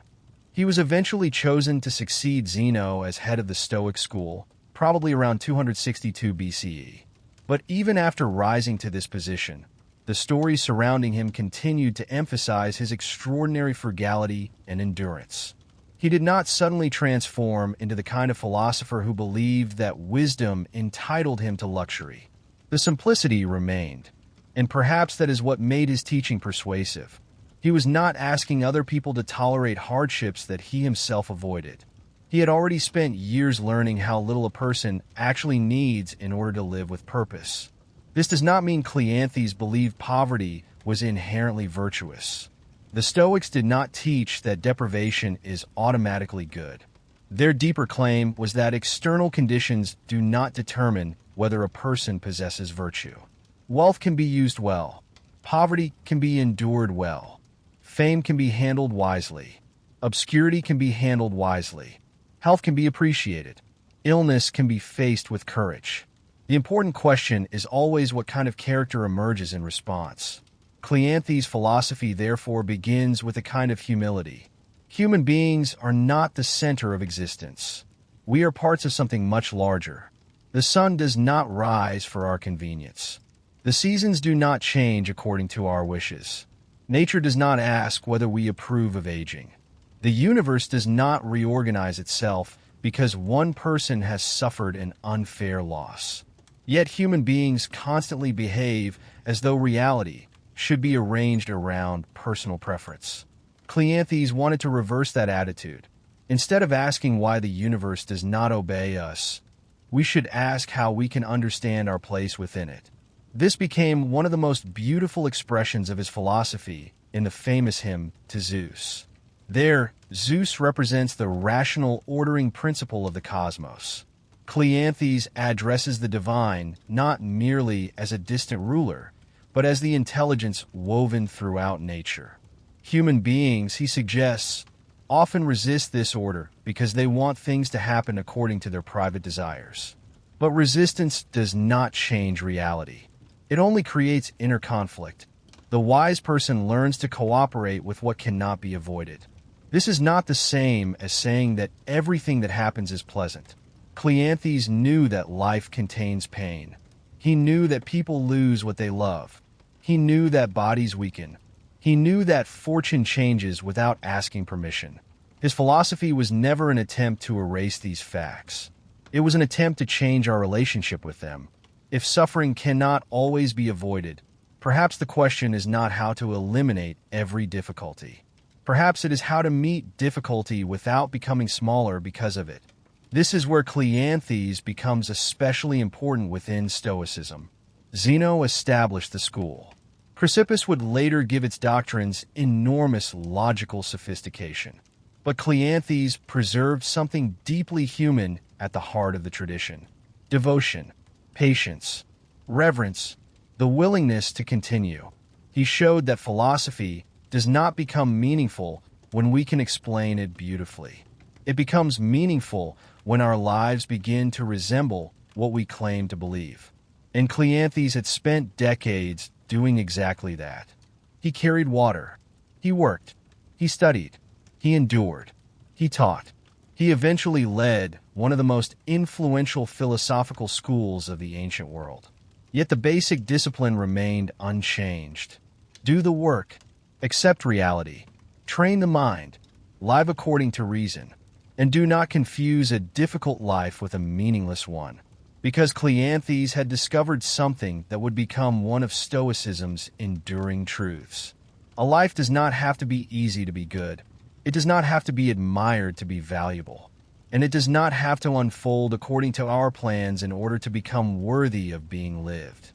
He was eventually chosen to succeed Zeno as head of the Stoic school, probably around 262 BCE. But even after rising to this position, the stories surrounding him continued to emphasize his extraordinary frugality and endurance. He did not suddenly transform into the kind of philosopher who believed that wisdom entitled him to luxury. The simplicity remained, and perhaps that is what made his teaching persuasive. He was not asking other people to tolerate hardships that he himself avoided. He had already spent years learning how little a person actually needs in order to live with purpose. This does not mean Cleanthes believed poverty was inherently virtuous. The Stoics did not teach that deprivation is automatically good. Their deeper claim was that external conditions do not determine whether a person possesses virtue. Wealth can be used well. Poverty can be endured well. Fame can be handled wisely. Obscurity can be handled wisely. Health can be appreciated. Illness can be faced with courage. The important question is always what kind of character emerges in response. Cleanthes' philosophy therefore begins with a kind of humility. Human beings are not the center of existence. We are parts of something much larger. The sun does not rise for our convenience. The The seasons do not change according to our wishes. Nature does not ask whether we approve of aging. The universe does not reorganize itself because one person has suffered an unfair loss. Yet human beings constantly behave as though reality should be arranged around personal preference. Cleanthes wanted to reverse that attitude. Instead of asking why the universe does not obey us, we should ask how we can understand our place within it. This became one of the most beautiful expressions of his philosophy in the famous hymn to Zeus. There, Zeus represents the rational ordering principle of the cosmos. Cleanthes addresses the divine not merely as a distant ruler, but as the intelligence woven throughout nature. Human beings, he suggests, often resist this order because they want things to happen according to their private desires. But resistance does not change reality. It only creates inner conflict. The wise person learns to cooperate with what cannot be avoided. This is not the same as saying that everything that happens is pleasant. Cleanthes knew that life contains pain. He knew that people lose what they love. He knew that bodies weaken. He knew that fortune changes without asking permission. His philosophy was never an attempt to erase these facts. It was an attempt to change our relationship with them. If suffering cannot always be avoided, perhaps the question is not how to eliminate every difficulty. Perhaps it is how to meet difficulty without becoming smaller because of it. This is where Cleanthes becomes especially important within Stoicism. Zeno established the school. Chrysippus would later give its doctrines enormous logical sophistication. But Cleanthes preserved something deeply human at the heart of the tradition: devotion, patience, reverence, the willingness to continue. He showed that philosophy does not become meaningful when we can explain it beautifully. It becomes meaningful when our lives begin to resemble what we claim to believe. And Cleanthes had spent decades doing exactly that. He carried water. He worked. He studied. He endured. He taught. He eventually led one of the most influential philosophical schools of the ancient world. Yet the basic discipline remained unchanged. Do the work. Accept reality. Train the mind. Live according to reason. And do not confuse a difficult life with a meaningless one. Because Cleanthes had discovered something that would become one of Stoicism's enduring truths. A life does not have to be easy to be good. It does not have to be admired to be valuable. And it does not have to unfold according to our plans in order to become worthy of being lived.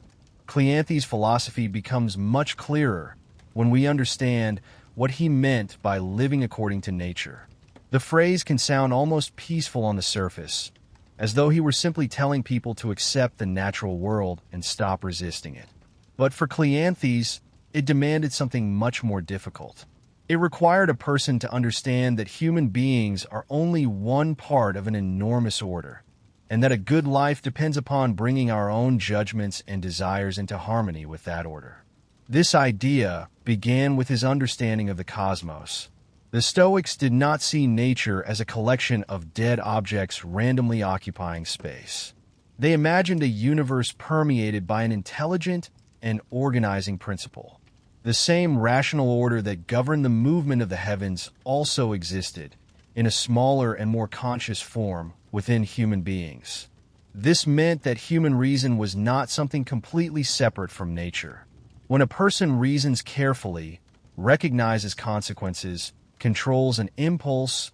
Cleanthes' philosophy becomes much clearer when we understand what he meant by living according to nature. The phrase can sound almost peaceful on the surface, as though he were simply telling people to accept the natural world and stop resisting it. But for Cleanthes, it demanded something much more difficult. It required a person to understand that human beings are only one part of an enormous order, and that a good life depends upon bringing our own judgments and desires into harmony with that order. This idea began with his understanding of the cosmos. The Stoics did not see nature as a collection of dead objects randomly occupying space. They imagined a universe permeated by an intelligent and organizing principle. The same rational order that governed the movement of the heavens also existed, in a smaller and more conscious form, within human beings. This meant that human reason was not something completely separate from nature. When a person reasons carefully, recognizes consequences, controls an impulse,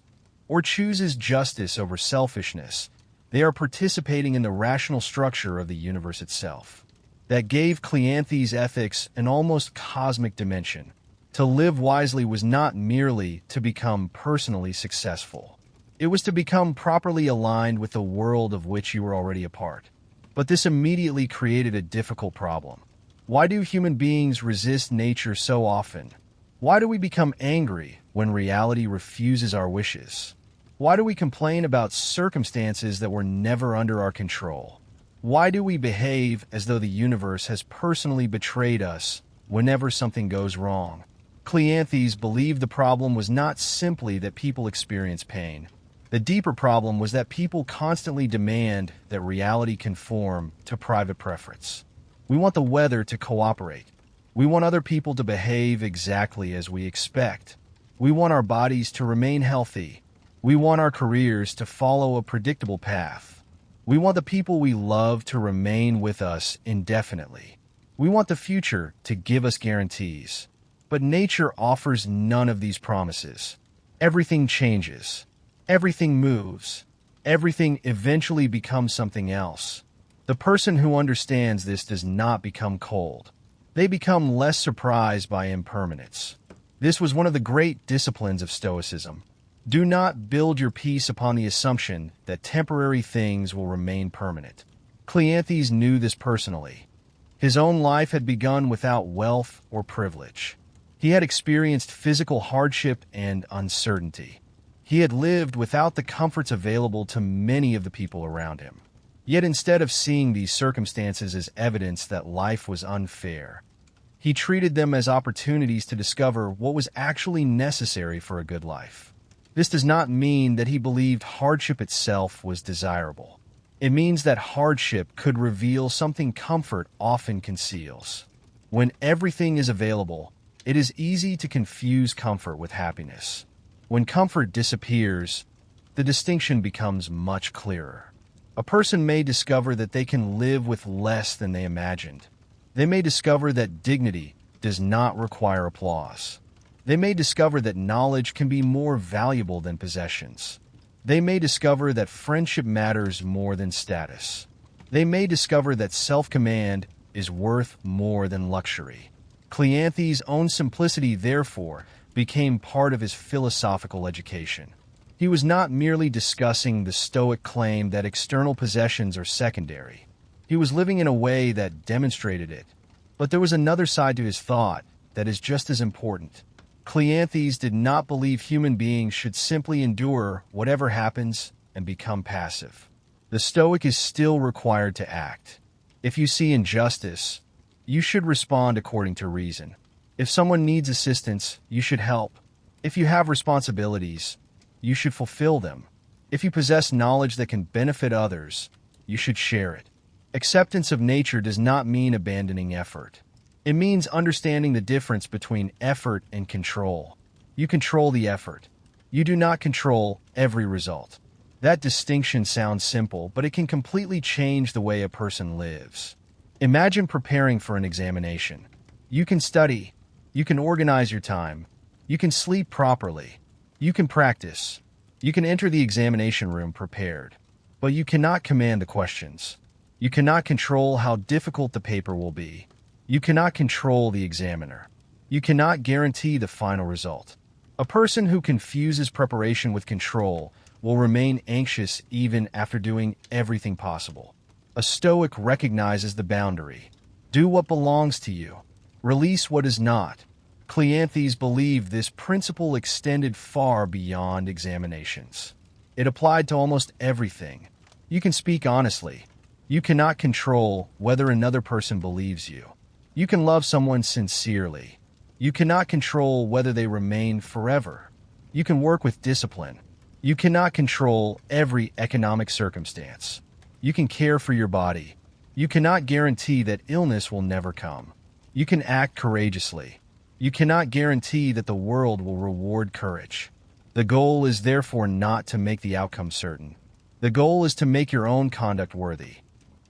or chooses justice over selfishness, they are participating in the rational structure of the universe itself. That gave Cleanthes' ethics an almost cosmic dimension. To live wisely was not merely to become personally successful. It was to become properly aligned with the world of which you were already a part. But this immediately created a difficult problem. Why do human beings resist nature so often? Why do we become angry when reality refuses our wishes? Why do we complain about circumstances that were never under our control? Why do we behave as though the universe has personally betrayed us whenever something goes wrong? Cleanthes believed the problem was not simply that people experience pain. The deeper problem was that people constantly demand that reality conform to private preference. We want the weather to cooperate. We want other people to behave exactly as we expect. We want our bodies to remain healthy. We want our careers to follow a predictable path. We want the people we love to remain with us indefinitely. We want the future to give us guarantees. But nature offers none of these promises. Everything changes. Everything moves. Everything eventually becomes something else. The person who understands this does not become cold. They become less surprised by impermanence. This was one of the great disciplines of Stoicism. Do not build your peace upon the assumption that temporary things will remain permanent. Cleanthes knew this personally. His own life had begun without wealth or privilege. He had experienced physical hardship and uncertainty. He had lived without the comforts available to many of the people around him. Yet instead of seeing these circumstances as evidence that life was unfair, he treated them as opportunities to discover what was actually necessary for a good life. This does not mean that he believed hardship itself was desirable. It means that hardship could reveal something comfort often conceals. When everything is available, it is easy to confuse comfort with happiness. When comfort disappears, the distinction becomes much clearer. A person may discover that they can live with less than they imagined. They may discover that dignity does not require applause. They may discover that knowledge can be more valuable than possessions. They may discover that friendship matters more than status. They may discover that self-command is worth more than luxury. Cleanthes' own simplicity, therefore, became part of his philosophical education. He was not merely discussing the Stoic claim that external possessions are secondary. He was living in a way that demonstrated it. But there was another side to his thought that is just as important. Cleanthes did not believe human beings should simply endure whatever happens and become passive. The Stoic is still required to act. If you see injustice, you should respond according to reason. If someone needs assistance, you should help. If you have responsibilities, you should fulfill them. If you possess knowledge that can benefit others, you should share it. Acceptance of nature does not mean abandoning effort. It means understanding the difference between effort and control. You control the effort. You do not control every result. That distinction sounds simple, but it can completely change the way a person lives. Imagine preparing for an examination. You can study. You can organize your time. You can sleep properly. You can practice. You can enter the examination room prepared. But you cannot command the questions. You cannot control how difficult the paper will be. You cannot control the examiner. You cannot guarantee the final result. A person who confuses preparation with control will remain anxious even after doing everything possible. A Stoic recognizes the boundary. Do what belongs to you. Release what is not. Cleanthes believed this principle extended far beyond examinations. It applied to almost everything. You can speak honestly. You cannot control whether another person believes you. You can love someone sincerely. You cannot control whether they remain forever. You can work with discipline. You cannot control every economic circumstance. You can care for your body. You cannot guarantee that illness will never come. You can act courageously. You cannot guarantee that the world will reward courage. The goal is therefore not to make the outcome certain. The goal is to make your own conduct worthy.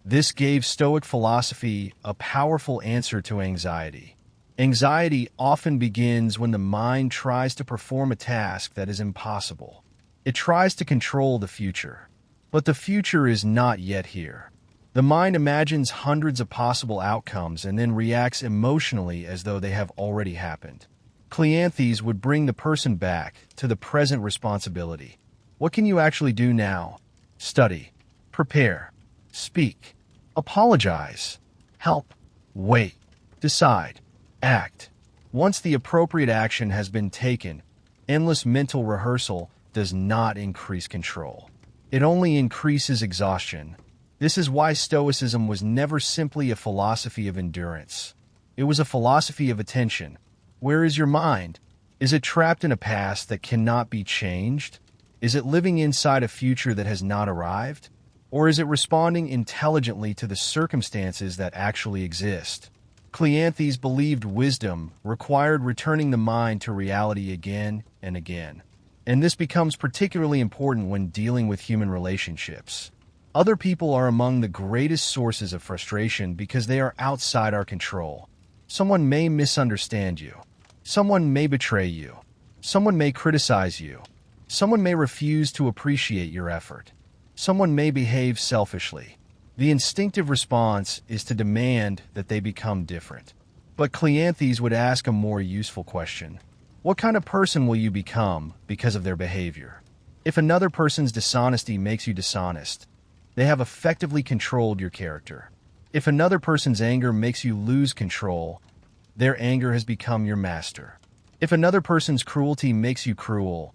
This gave Stoic philosophy a powerful answer to anxiety. Anxiety often begins when the mind tries to perform a task that is impossible. It tries to control the future. But the future is not yet here. The mind imagines hundreds of possible outcomes and then reacts emotionally as though they have already happened. Cleanthes would bring the person back to the present responsibility. What can you actually do now? Study. Prepare. Speak. Apologize. Help. Wait. Decide. Act. Once the appropriate action has been taken, endless mental rehearsal does not increase control. It only increases exhaustion. This is why Stoicism was never simply a philosophy of endurance. It was a philosophy of attention. Where is your mind? Is it trapped in a past that cannot be changed? Is it living inside a future that has not arrived? Or is it responding intelligently to the circumstances that actually exist? Cleanthes believed wisdom required returning the mind to reality again and again. And this becomes particularly important when dealing with human relationships. Other people are among the greatest sources of frustration because they are outside our control. Someone may misunderstand you. Someone may betray you. Someone may criticize you. Someone may refuse to appreciate your effort. Someone may behave selfishly. The instinctive response is to demand that they become different. But Cleanthes would ask a more useful question. What kind of person will you become because of their behavior? If another person's dishonesty makes you dishonest, they have effectively controlled your character. If another person's anger makes you lose control, their anger has become your master. If another person's cruelty makes you cruel,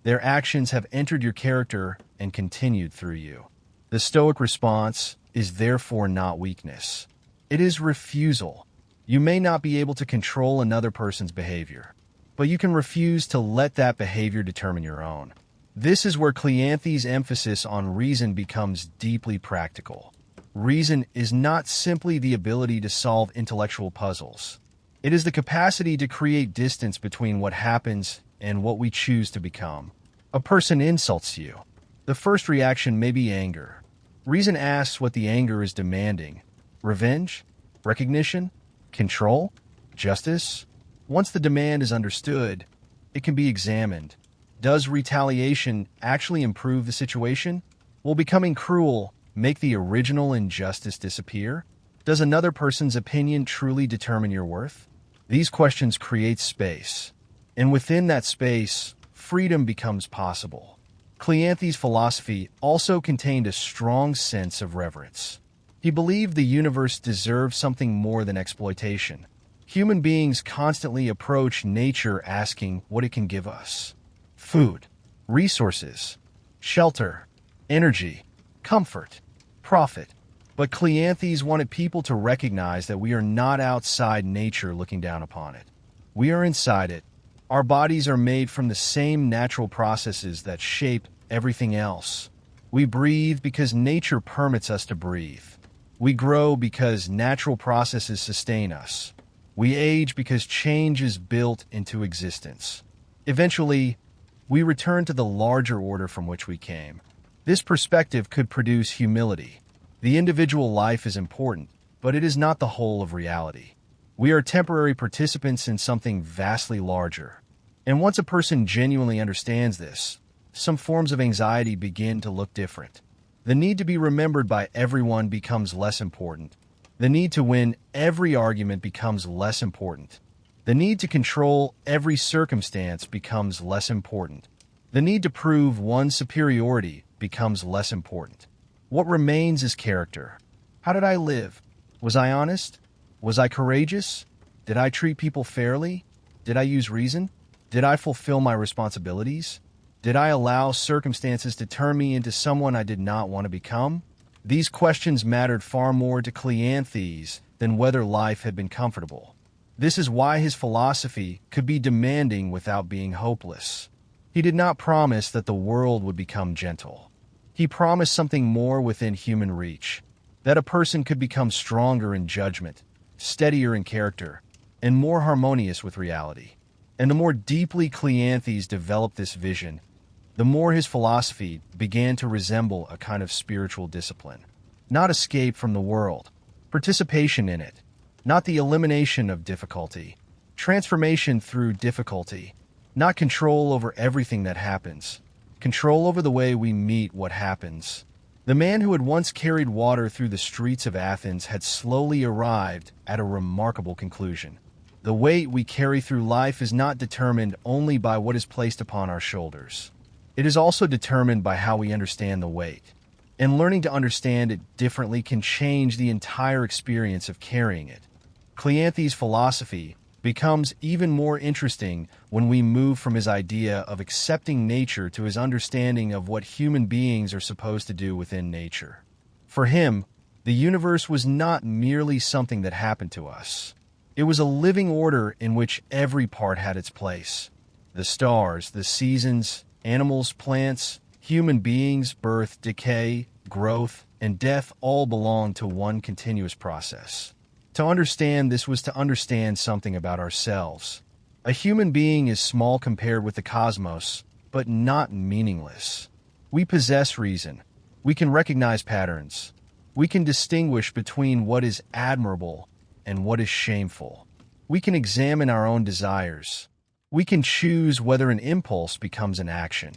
their actions have entered your character and continued through you. The Stoic response is therefore not weakness. It is refusal. You may not be able to control another person's behavior, but you can refuse to let that behavior determine your own. This is where Cleanthes' emphasis on reason becomes deeply practical. Reason is not simply the ability to solve intellectual puzzles. It is the capacity to create distance between what happens and what we choose to become. A person insults you. The first reaction may be anger. Reason asks what the anger is demanding. Revenge? Recognition? Control? Justice? Once the demand is understood, it can be examined. Does retaliation actually improve the situation? Will becoming cruel make the original injustice disappear? Does another person's opinion truly determine your worth? These questions create space, and within that space, freedom becomes possible. Cleanthes' philosophy also contained a strong sense of reverence. He believed the universe deserved something more than exploitation. Human beings constantly approach nature asking what it can give us. Food, resources, shelter, energy, comfort, profit. But Cleanthes wanted people to recognize that we are not outside nature looking down upon it. We are inside it. Our bodies are made from the same natural processes that shape everything else. We breathe because nature permits us to breathe. We grow because natural processes sustain us. We age because change is built into existence. Eventually, we return to the larger order from which we came. This perspective could produce humility. The individual life is important, but it is not the whole of reality. We are temporary participants in something vastly larger. And once a person genuinely understands this, some forms of anxiety begin to look different. The need to be remembered by everyone becomes less important. The need to win every argument becomes less important. The need to control every circumstance becomes less important. The need to prove one's superiority becomes less important. What remains is character. How did I live? Was I honest? Was I courageous? Did I treat people fairly? Did I use reason? Did I fulfill my responsibilities? Did I allow circumstances to turn me into someone I did not want to become? These questions mattered far more to Cleanthes than whether life had been comfortable. This is why his philosophy could be demanding without being hopeless. He did not promise that the world would become gentle. He promised something more within human reach, that a person could become stronger in judgment, steadier in character, and more harmonious with reality. And the more deeply Cleanthes developed this vision, the more his philosophy began to resemble a kind of spiritual discipline. Not escape from the world, participation in it, not the elimination of difficulty, transformation through difficulty, not control over everything that happens, control over the way we meet what happens. The man who had once carried water through the streets of Athens had slowly arrived at a remarkable conclusion. The weight we carry through life is not determined only by what is placed upon our shoulders. It is also determined by how we understand the weight. And learning to understand it differently can change the entire experience of carrying it. Cleanthes' philosophy becomes even more interesting when we move from his idea of accepting nature to his understanding of what human beings are supposed to do within nature. For him, the universe was not merely something that happened to us. It was a living order in which every part had its place. The stars, the seasons, animals, plants, human beings, birth, decay, growth, and death all belong to one continuous process. To understand this was to understand something about ourselves. A human being is small compared with the cosmos, but not meaningless. We possess reason. We can recognize patterns. We can distinguish between what is admirable and what is shameful. We can examine our own desires. We can choose whether an impulse becomes an action.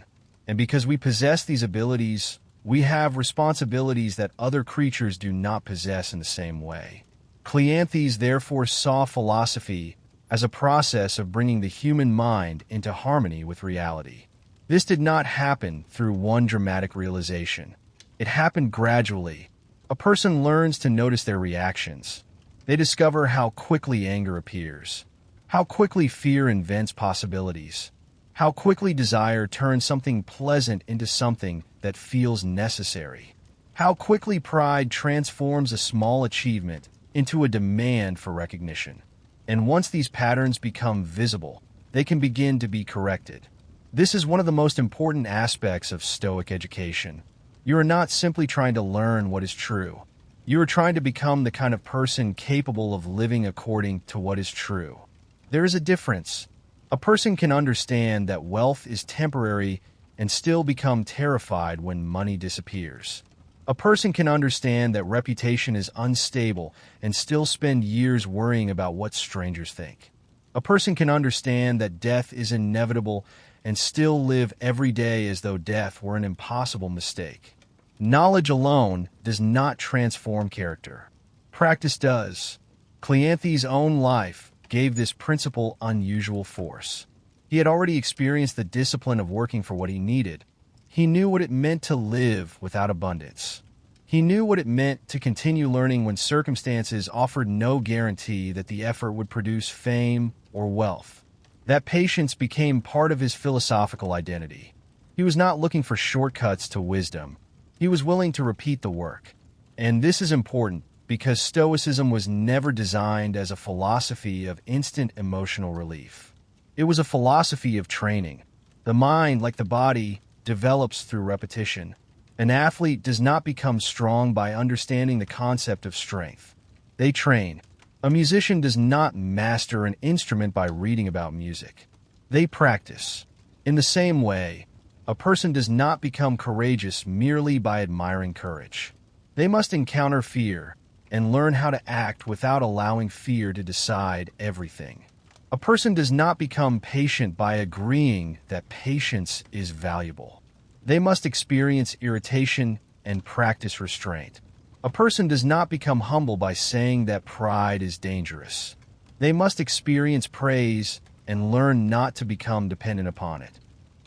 And because we possess these abilities, we have responsibilities that other creatures do not possess in the same way. Cleanthes therefore saw philosophy as a process of bringing the human mind into harmony with reality. This did not happen through one dramatic realization. It happened gradually. A person learns to notice their reactions. They discover how quickly anger appears, how quickly fear invents possibilities, how quickly desire turns something pleasant into something that feels necessary, how quickly pride transforms a small achievement into a demand for recognition. And once these patterns become visible, they can begin to be corrected. This is one of the most important aspects of Stoic education. You are not simply trying to learn what is true. You are trying to become the kind of person capable of living according to what is true. There is a difference. A person can understand that wealth is temporary and still become terrified when money disappears. A person can understand that reputation is unstable and still spend years worrying about what strangers think. A person can understand that death is inevitable and still live every day as though death were an impossible mistake. Knowledge alone does not transform character. Practice does. Cleanthes' own life gave this principle unusual force. He had already experienced the discipline of working for what he needed. He knew what it meant to live without abundance. He knew what it meant to continue learning when circumstances offered no guarantee that the effort would produce fame or wealth. That patience became part of his philosophical identity. He was not looking for shortcuts to wisdom. He was willing to repeat the work. And this is important because Stoicism was never designed as a philosophy of instant emotional relief. It was a philosophy of training. The mind, like the body, develops through repetition. An athlete does not become strong by understanding the concept of strength. They train. A musician does not master an instrument by reading about music. They practice. In the same way, a person does not become courageous merely by admiring courage. They must encounter fear and learn how to act without allowing fear to decide everything. A person does not become patient by agreeing that patience is valuable. They must experience irritation and practice restraint. A person does not become humble by saying that pride is dangerous. They must experience praise and learn not to become dependent upon it.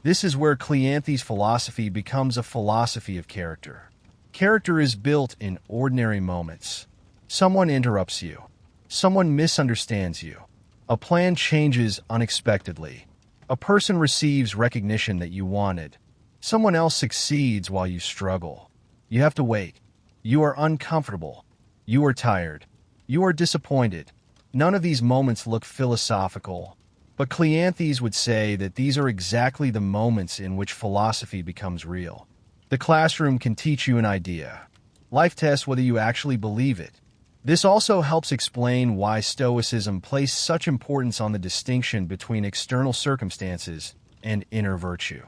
This is where Cleanthes' philosophy becomes a philosophy of character. Character is built in ordinary moments. Someone interrupts you. Someone misunderstands you. A plan changes unexpectedly. A person receives recognition that you wanted. Someone else succeeds while you struggle. You have to wait. You are uncomfortable. You are tired. You are disappointed. None of these moments look philosophical, but Cleanthes would say that these are exactly the moments in which philosophy becomes real. The classroom can teach you an idea. Life tests whether you actually believe it. This also helps explain why Stoicism placed such importance on the distinction between external circumstances and inner virtue.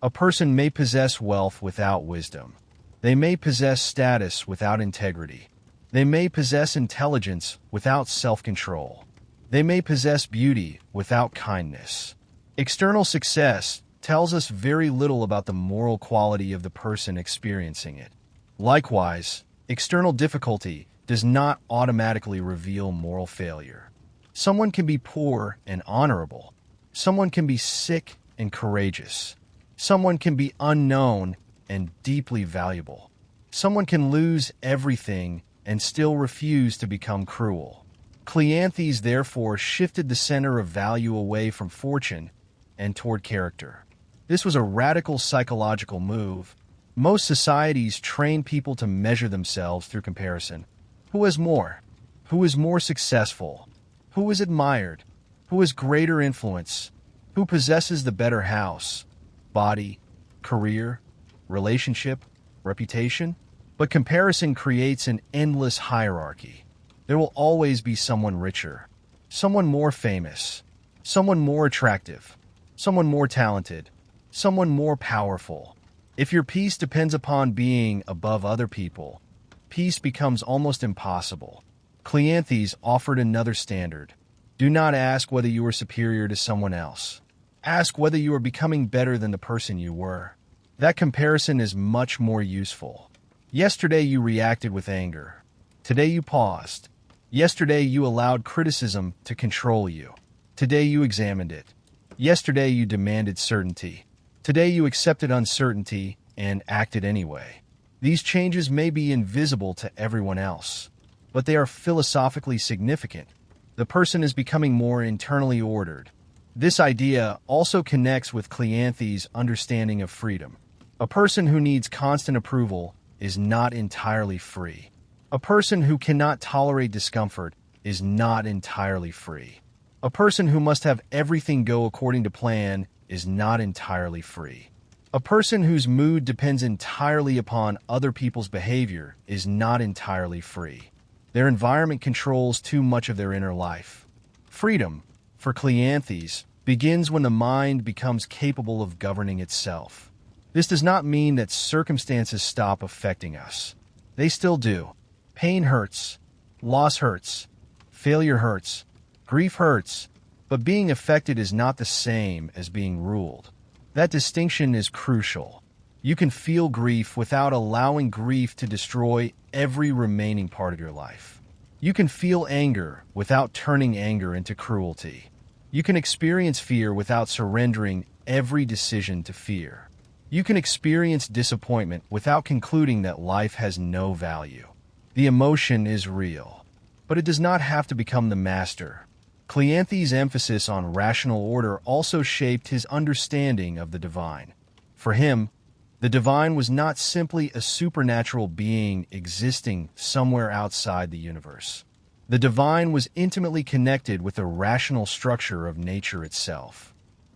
A person may possess wealth without wisdom. They may possess status without integrity. They may possess intelligence without self-control. They may possess beauty without kindness. External success tells us very little about the moral quality of the person experiencing it. Likewise, external difficulty does not automatically reveal moral failure. Someone can be poor and honorable. Someone can be sick and courageous. Someone can be unknown and deeply valuable. Someone can lose everything and still refuse to become cruel. Cleanthes therefore shifted the center of value away from fortune and toward character. This was a radical psychological move. Most societies train people to measure themselves through comparison. Who has more? Who is more successful? Who is admired? Who has greater influence? Who possesses the better house, body, career, relationship, reputation? But comparison creates an endless hierarchy. There will always be someone richer, someone more famous, someone more attractive, someone more talented, someone more powerful. If your peace depends upon being above other people, peace becomes almost impossible. Cleanthes offered another standard. Do not ask whether you are superior to someone else. Ask whether you are becoming better than the person you were. That comparison is much more useful. Yesterday you reacted with anger. Today you paused. Yesterday you allowed criticism to control you. Today you examined it. Yesterday you demanded certainty. Today you accepted uncertainty and acted anyway. These changes may be invisible to everyone else, but they are philosophically significant. The person is becoming more internally ordered. This idea also connects with Cleanthes' understanding of freedom. A person who needs constant approval is not entirely free. A person who cannot tolerate discomfort is not entirely free. A person who must have everything go according to plan is not entirely free. A person whose mood depends entirely upon other people's behavior is not entirely free. Their environment controls too much of their inner life. Freedom, for Cleanthes, begins when the mind becomes capable of governing itself. This does not mean that circumstances stop affecting us. They still do. Pain hurts. Loss hurts. Failure hurts. Grief hurts. But being affected is not the same as being ruled. That distinction is crucial. You can feel grief without allowing grief to destroy every remaining part of your life. You can feel anger without turning anger into cruelty. You can experience fear without surrendering every decision to fear. You can experience disappointment without concluding that life has no value. The emotion is real, but it does not have to become the master. Cleanthes' emphasis on rational order also shaped his understanding of the divine. For him, the divine was not simply a supernatural being existing somewhere outside the universe. The divine was intimately connected with the rational structure of nature itself.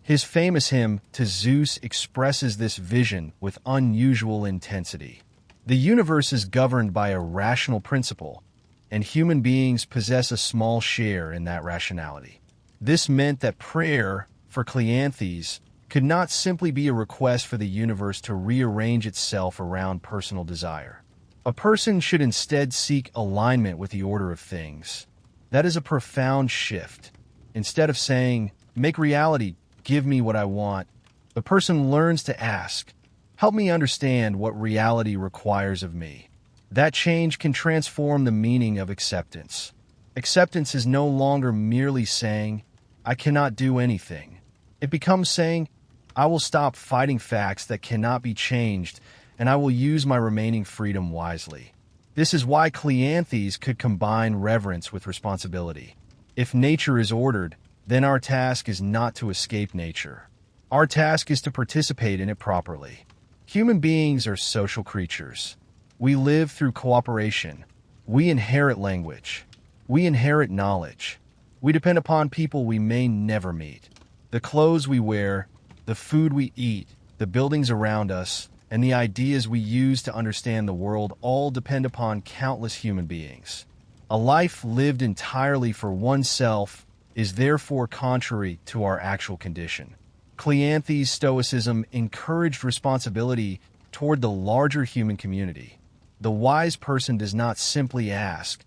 His famous hymn to Zeus expresses this vision with unusual intensity. The universe is governed by a rational principle, and human beings possess a small share in that rationality. This meant that prayer, for Cleanthes, could not simply be a request for the universe to rearrange itself around personal desire. A person should instead seek alignment with the order of things. That is a profound shift. Instead of saying, "Make reality, give me what I want," the person learns to ask, "Help me understand what reality requires of me." That change can transform the meaning of acceptance. Acceptance is no longer merely saying, "I cannot do anything." It becomes saying, "I will stop fighting facts that cannot be changed, and I will use my remaining freedom wisely." This is why Cleanthes could combine reverence with responsibility. If nature is ordered, then our task is not to escape nature. Our task is to participate in it properly. Human beings are social creatures. We live through cooperation. We inherit language. We inherit knowledge. We depend upon people we may never meet. The clothes we wear, the food we eat, the buildings around us, and the ideas we use to understand the world all depend upon countless human beings. A life lived entirely for oneself is therefore contrary to our actual condition. Cleanthes' Stoicism encouraged responsibility toward the larger human community. The wise person does not simply ask,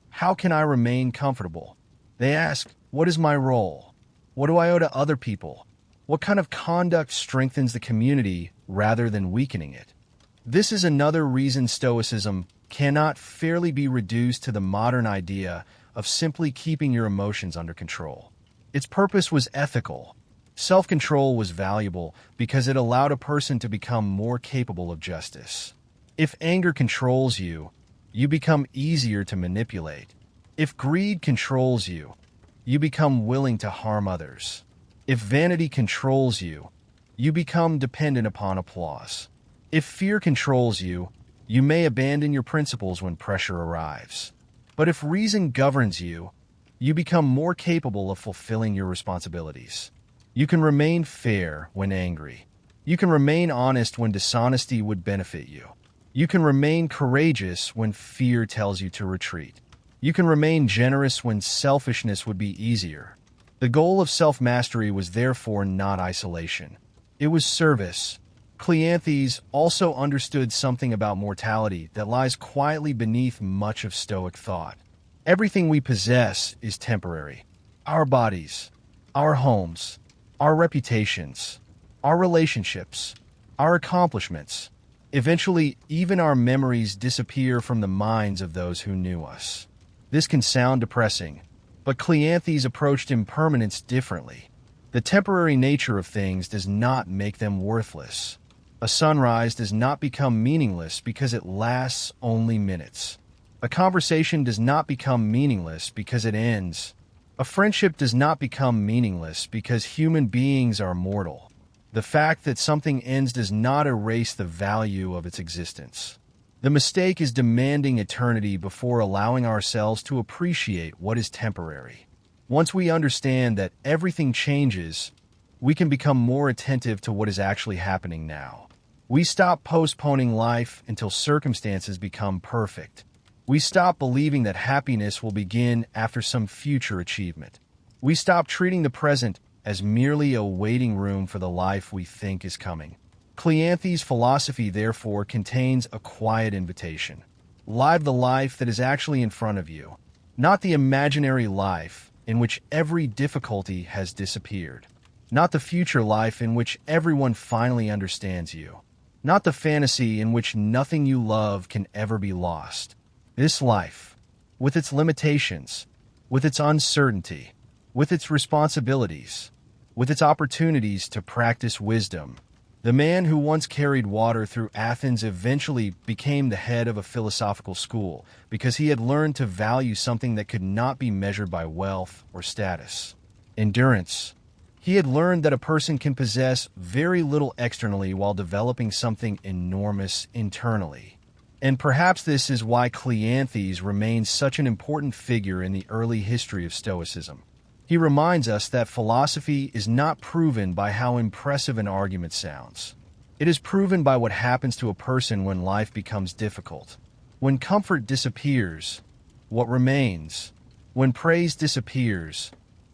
"How can I remain comfortable?" They ask, "What is my role? What do I owe to other people? What kind of conduct strengthens the community rather than weakening it?" This is another reason Stoicism cannot fairly be reduced to the modern idea of simply keeping your emotions under control. Its purpose was ethical. Self-control was valuable because it allowed a person to become more capable of justice. If anger controls you, you become easier to manipulate. If greed controls you, you become willing to harm others. If vanity controls you, you become dependent upon applause. If fear controls you, you may abandon your principles when pressure arrives. But if reason governs you, you become more capable of fulfilling your responsibilities. You can remain fair when angry. You can remain honest when dishonesty would benefit you. You can remain courageous when fear tells you to retreat. You can remain generous when selfishness would be easier. The goal of self-mastery was therefore not isolation. It was service. Cleanthes also understood something about mortality that lies quietly beneath much of Stoic thought. Everything we possess is temporary. Our bodies, our homes, our reputations, our relationships, our accomplishments. Eventually, even our memories disappear from the minds of those who knew us. This can sound depressing, but Cleanthes approached impermanence differently. The temporary nature of things does not make them worthless. A sunrise does not become meaningless because it lasts only minutes. A conversation does not become meaningless because it ends. A friendship does not become meaningless because human beings are mortal. The fact that something ends does not erase the value of its existence. The mistake is demanding eternity before allowing ourselves to appreciate what is temporary. Once we understand that everything changes, we can become more attentive to what is actually happening now. We stop postponing life until circumstances become perfect. We stop believing that happiness will begin after some future achievement. We stop treating the present as merely a waiting room for the life we think is coming. Cleanthes' philosophy, therefore, contains a quiet invitation. Live the life that is actually in front of you, not the imaginary life in which every difficulty has disappeared, not the future life in which everyone finally understands you, not the fantasy in which nothing you love can ever be lost. This life, with its limitations, with its uncertainty, with its responsibilities, with its opportunities to practice wisdom. The man who once carried water through Athens eventually became the head of a philosophical school because he had learned to value something that could not be measured by wealth or status. Endurance. He had learned that a person can possess very little externally while developing something enormous internally. And perhaps this is why Cleanthes remains such an important figure in the early history of Stoicism. He reminds us that philosophy is not proven by how impressive an argument sounds. It is proven by what happens to a person when life becomes difficult. When comfort disappears, what remains? When praise disappears,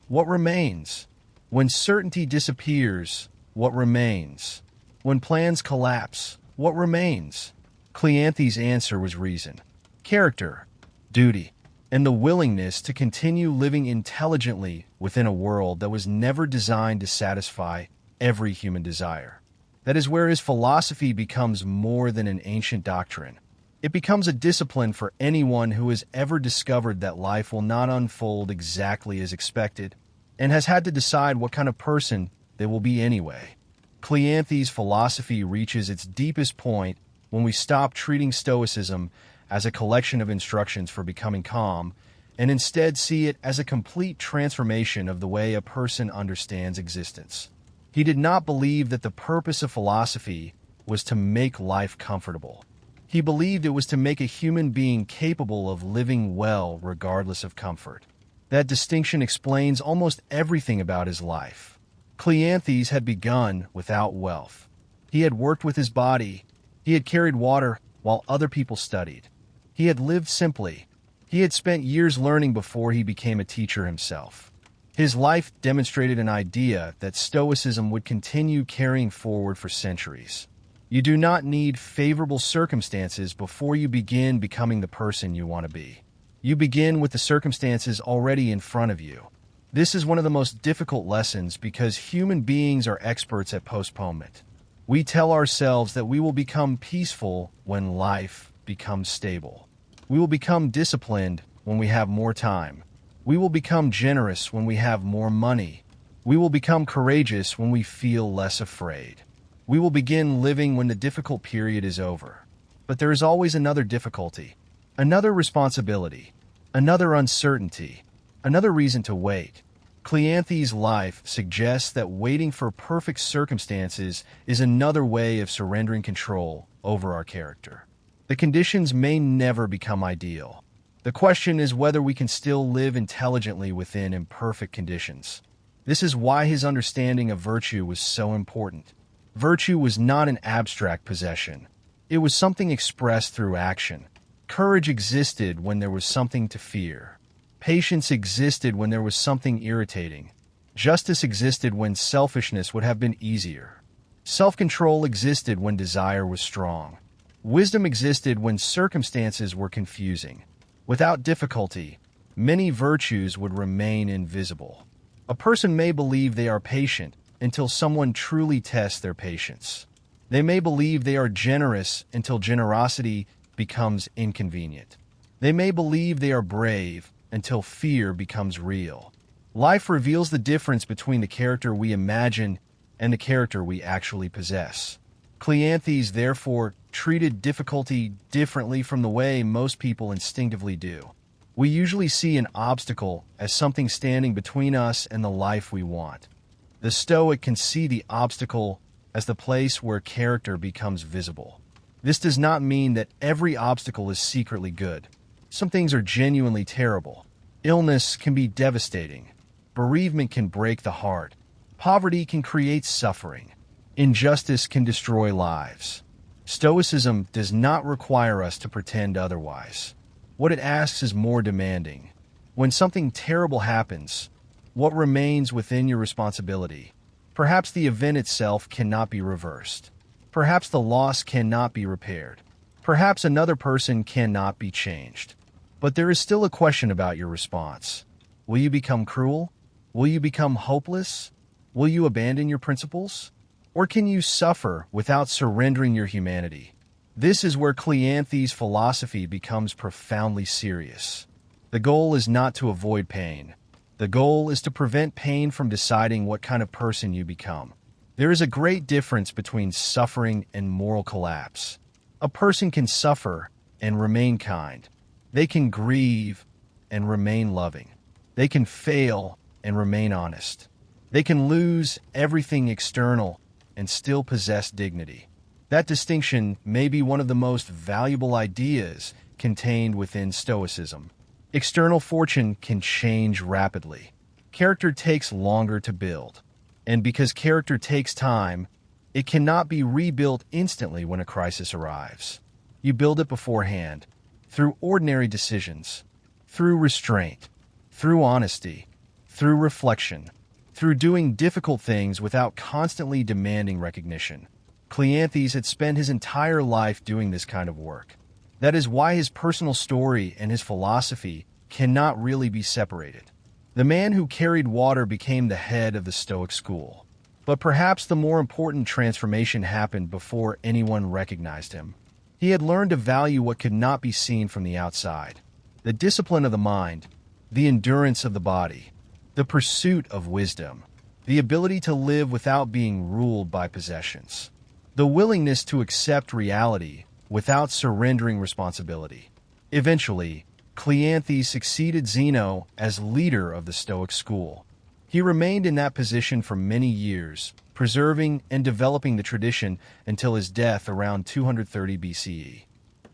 what remains? When certainty disappears, what remains? When plans collapse, what remains? Cleanthes' answer was reason, character, duty, and the willingness to continue living intelligently within a world that was never designed to satisfy every human desire. That is where his philosophy becomes more than an ancient doctrine. It becomes a discipline for anyone who has ever discovered that life will not unfold exactly as expected, and has had to decide what kind of person they will be anyway. Cleanthes' philosophy reaches its deepest point when we stop treating Stoicism as a collection of instructions for becoming calm, and instead see it as a complete transformation of the way a person understands existence. He did not believe that the purpose of philosophy was to make life comfortable. He believed it was to make a human being capable of living well regardless of comfort. That distinction explains almost everything about his life. Cleanthes had begun without wealth. He had worked with his body. He had carried water while other people studied. He had lived simply. He had spent years learning before he became a teacher himself. His life demonstrated an idea that Stoicism would continue carrying forward for centuries. You do not need favorable circumstances before you begin becoming the person you want to be. You begin with the circumstances already in front of you. This is one of the most difficult lessons because human beings are experts at postponement. We tell ourselves that we will become peaceful when life becomes stable. We will become disciplined when we have more time. We will become generous when we have more money. We will become courageous when we feel less afraid. We will begin living when the difficult period is over. But there is always another difficulty, another responsibility, another uncertainty, another reason to wait. Cleanthes' life suggests that waiting for perfect circumstances is another way of surrendering control over our character. The conditions may never become ideal. The question is whether we can still live intelligently within imperfect conditions. This is why his understanding of virtue was so important. Virtue was not an abstract possession. It was something expressed through action. Courage existed when there was something to fear. Patience existed when there was something irritating. Justice existed when selfishness would have been easier. Self-control existed when desire was strong. Wisdom existed when circumstances were confusing. Without difficulty, many virtues would remain invisible. A person may believe they are patient until someone truly tests their patience. They may believe they are generous until generosity becomes inconvenient. They may believe they are brave until fear becomes real. Life reveals the difference between the character we imagine and the character we actually possess. Cleanthes, therefore, treated difficulty differently from the way most people instinctively do. We usually see an obstacle as something standing between us and the life we want. The Stoic can see the obstacle as the place where character becomes visible. This does not mean that every obstacle is secretly good. Some things are genuinely terrible. Illness can be devastating. Bereavement can break the heart. Poverty can create suffering. Injustice can destroy lives. Stoicism does not require us to pretend otherwise. What it asks is more demanding. When something terrible happens, what remains within your responsibility? Perhaps the event itself cannot be reversed. Perhaps the loss cannot be repaired. Perhaps another person cannot be changed. But there is still a question about your response. Will you become cruel? Will you become hopeless? Will you abandon your principles? Or can you suffer without surrendering your humanity? This is where Cleanthes' philosophy becomes profoundly serious. The goal is not to avoid pain. The goal is to prevent pain from deciding what kind of person you become. There is a great difference between suffering and moral collapse. A person can suffer and remain kind. They can grieve and remain loving. They can fail and remain honest. They can lose everything external and still possess dignity. That distinction may be one of the most valuable ideas contained within Stoicism. External fortune can change rapidly. Character takes longer to build. And because character takes time, it cannot be rebuilt instantly when a crisis arrives. You build it beforehand, through ordinary decisions, through restraint, through honesty, through reflection, through doing difficult things without constantly demanding recognition. Cleanthes had spent his entire life doing this kind of work. That is why his personal story and his philosophy cannot really be separated. The man who carried water became the head of the Stoic school. But perhaps the more important transformation happened before anyone recognized him. He had learned to value what could not be seen from the outside. The discipline of the mind, the endurance of the body, the pursuit of wisdom, the ability to live without being ruled by possessions, the willingness to accept reality without surrendering responsibility. Eventually, Cleanthes succeeded Zeno as leader of the Stoic school. He remained in that position for many years, preserving and developing the tradition until his death around 230 BCE.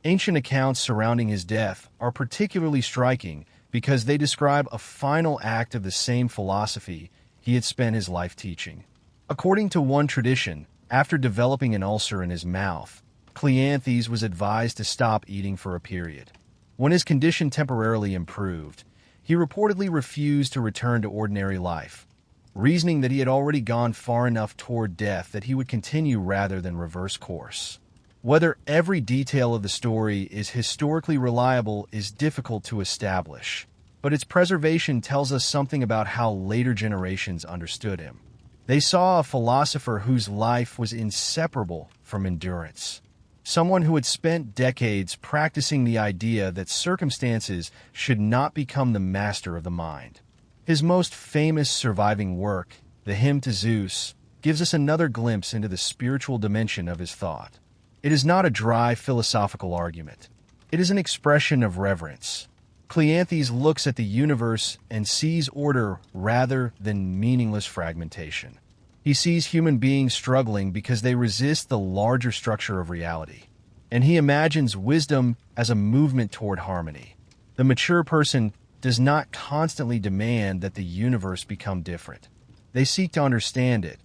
Ancient accounts surrounding his death are particularly striking because they describe a final act of the same philosophy he had spent his life teaching. According to one tradition, after developing an ulcer in his mouth, Cleanthes was advised to stop eating for a period. When his condition temporarily improved, he reportedly refused to return to ordinary life, reasoning that he had already gone far enough toward death that he would continue rather than reverse course. Whether every detail of the story is historically reliable is difficult to establish, but its preservation tells us something about how later generations understood him. They saw a philosopher whose life was inseparable from endurance, someone who had spent decades practicing the idea that circumstances should not become the master of the mind. His most famous surviving work, the Hymn to Zeus, gives us another glimpse into the spiritual dimension of his thought. It is not a dry philosophical argument. It is an expression of reverence. Cleanthes looks at the universe and sees order rather than meaningless fragmentation. He sees human beings struggling because they resist the larger structure of reality. And he imagines wisdom as a movement toward harmony. The mature person does not constantly demand that the universe become different. They seek to understand it.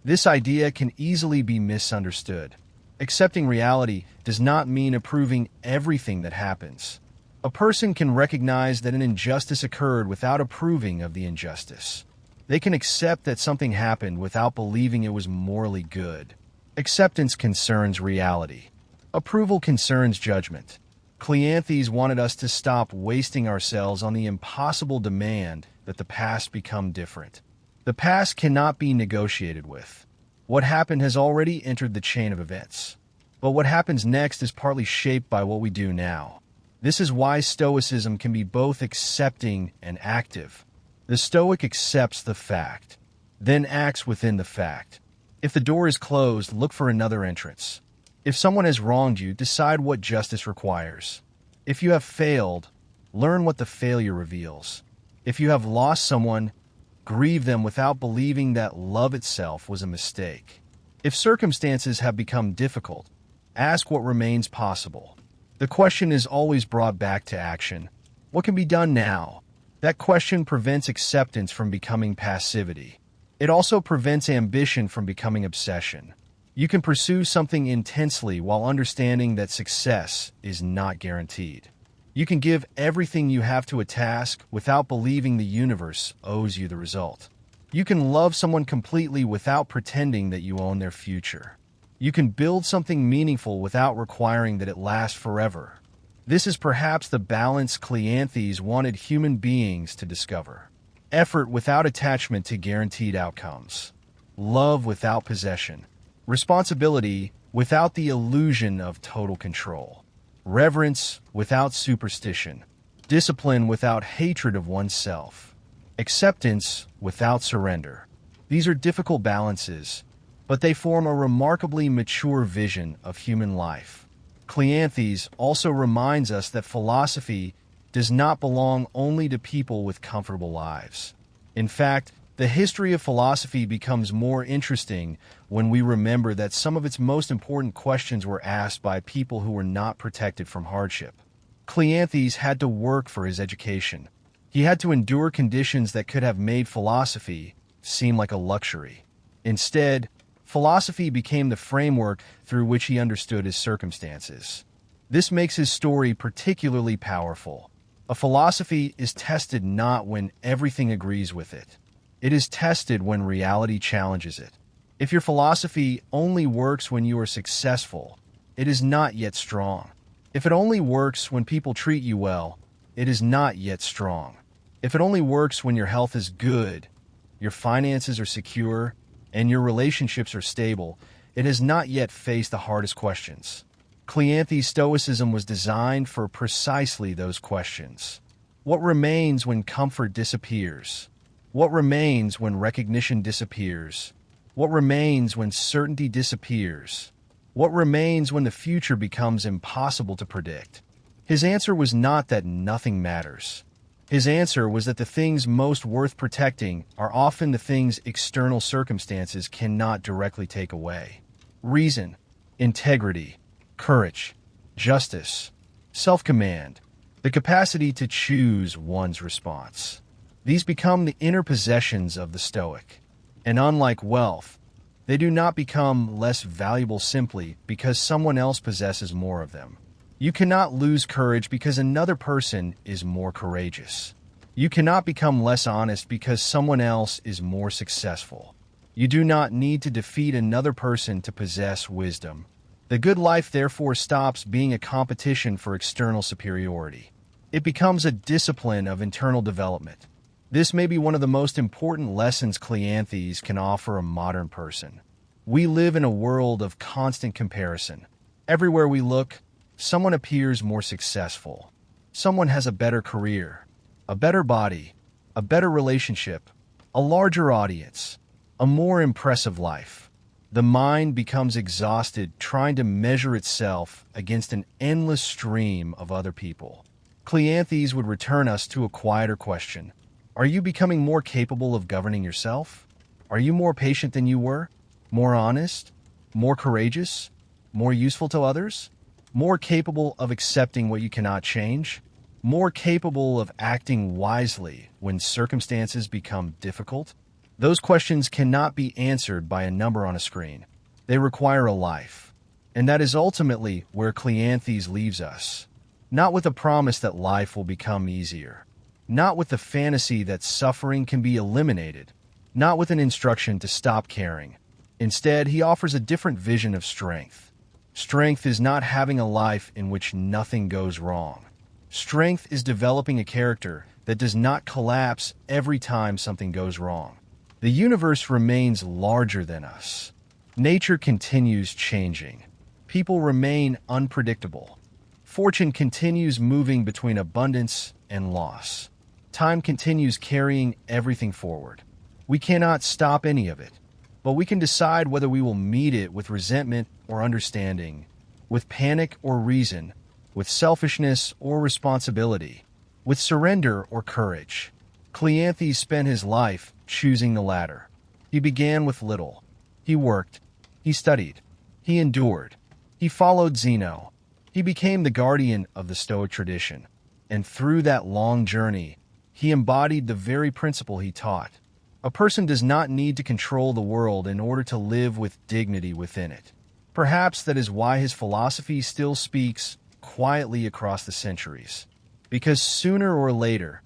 This idea can easily be misunderstood. Accepting reality does not mean approving everything that happens. A person can recognize that an injustice occurred without approving of the injustice. They can accept that something happened without believing it was morally good. Acceptance concerns reality. Approval concerns judgment. Cleanthes wanted us to stop wasting ourselves on the impossible demand that the past become different. The past cannot be negotiated with. What happened has already entered the chain of events. But what happens next is partly shaped by what we do now. This is why Stoicism can be both accepting and active. The Stoic accepts the fact, then acts within the fact. If the door is closed, look for another entrance. If someone has wronged you, decide what justice requires. If you have failed, learn what the failure reveals. If you have lost someone, grieve them without believing that love itself was a mistake. If circumstances have become difficult, ask what remains possible. The question is always brought back to action. What can be done now? That question prevents acceptance from becoming passivity. It also prevents ambition from becoming obsession. You can pursue something intensely while understanding that success is not guaranteed. You can give everything you have to a task without believing the universe owes you the result. You can love someone completely without pretending that you own their future. You can build something meaningful without requiring that it last forever. This is perhaps the balance Cleanthes wanted human beings to discover. Effort without attachment to guaranteed outcomes. Love without possession. Responsibility without the illusion of total control. Reverence without superstition. Discipline without hatred of oneself. Acceptance without surrender. These are difficult balances, but they form a remarkably mature vision of human life. Cleanthes also reminds us that philosophy does not belong only to people with comfortable lives. In fact, the history of philosophy becomes more interesting when we remember that some of its most important questions were asked by people who were not protected from hardship. Cleanthes had to work for his education. He had to endure conditions that could have made philosophy seem like a luxury. Instead, philosophy became the framework through which he understood his circumstances. This makes his story particularly powerful. A philosophy is tested not when everything agrees with it. It is tested when reality challenges it. If your philosophy only works when you are successful, it is not yet strong. If it only works when people treat you well, it is not yet strong. If it only works when your health is good, your finances are secure, and your relationships are stable, it has not yet faced the hardest questions. Cleanthes' Stoicism was designed for precisely those questions. What remains when comfort disappears? What remains when recognition disappears? What remains when certainty disappears? What remains when the future becomes impossible to predict? His answer was not that nothing matters. His answer was that the things most worth protecting are often the things external circumstances cannot directly take away. Reason, integrity, courage, justice, self-command, the capacity to choose one's response. These become the inner possessions of the Stoic. And unlike wealth, they do not become less valuable simply because someone else possesses more of them. You cannot lose courage because another person is more courageous. You cannot become less honest because someone else is more successful. You do not need to defeat another person to possess wisdom. The good life therefore stops being a competition for external superiority. It becomes a discipline of internal development. This may be one of the most important lessons Cleanthes can offer a modern person. We live in a world of constant comparison. Everywhere we look, someone appears more successful. Someone has a better career, a better body, a better relationship, a larger audience, a more impressive life. The mind becomes exhausted trying to measure itself against an endless stream of other people. Cleanthes would return us to a quieter question. Are you becoming more capable of governing yourself? Are you more patient than you were? More honest? More courageous? More useful to others? More capable of accepting what you cannot change? More capable of acting wisely when circumstances become difficult? Those questions cannot be answered by a number on a screen. They require a life. And that is ultimately where Cleanthes leaves us. Not with a promise that life will become easier. Not with the fantasy that suffering can be eliminated. Not with an instruction to stop caring. Instead, he offers a different vision of strength. Strength is not having a life in which nothing goes wrong. Strength is developing a character that does not collapse every time something goes wrong. The universe remains larger than us. Nature continues changing. People remain unpredictable. Fortune continues moving between abundance and loss. Time continues carrying everything forward. We cannot stop any of it, but we can decide whether we will meet it with resentment or understanding, with panic or reason, with selfishness or responsibility, with surrender or courage. Cleanthes spent his life choosing the latter. He began with little. He worked. He studied. He endured. He followed Zeno. He became the guardian of the Stoic tradition. And through that long journey, he embodied the very principle he taught. A person does not need to control the world in order to live with dignity within it. Perhaps that is why his philosophy still speaks quietly across the centuries. Because sooner or later,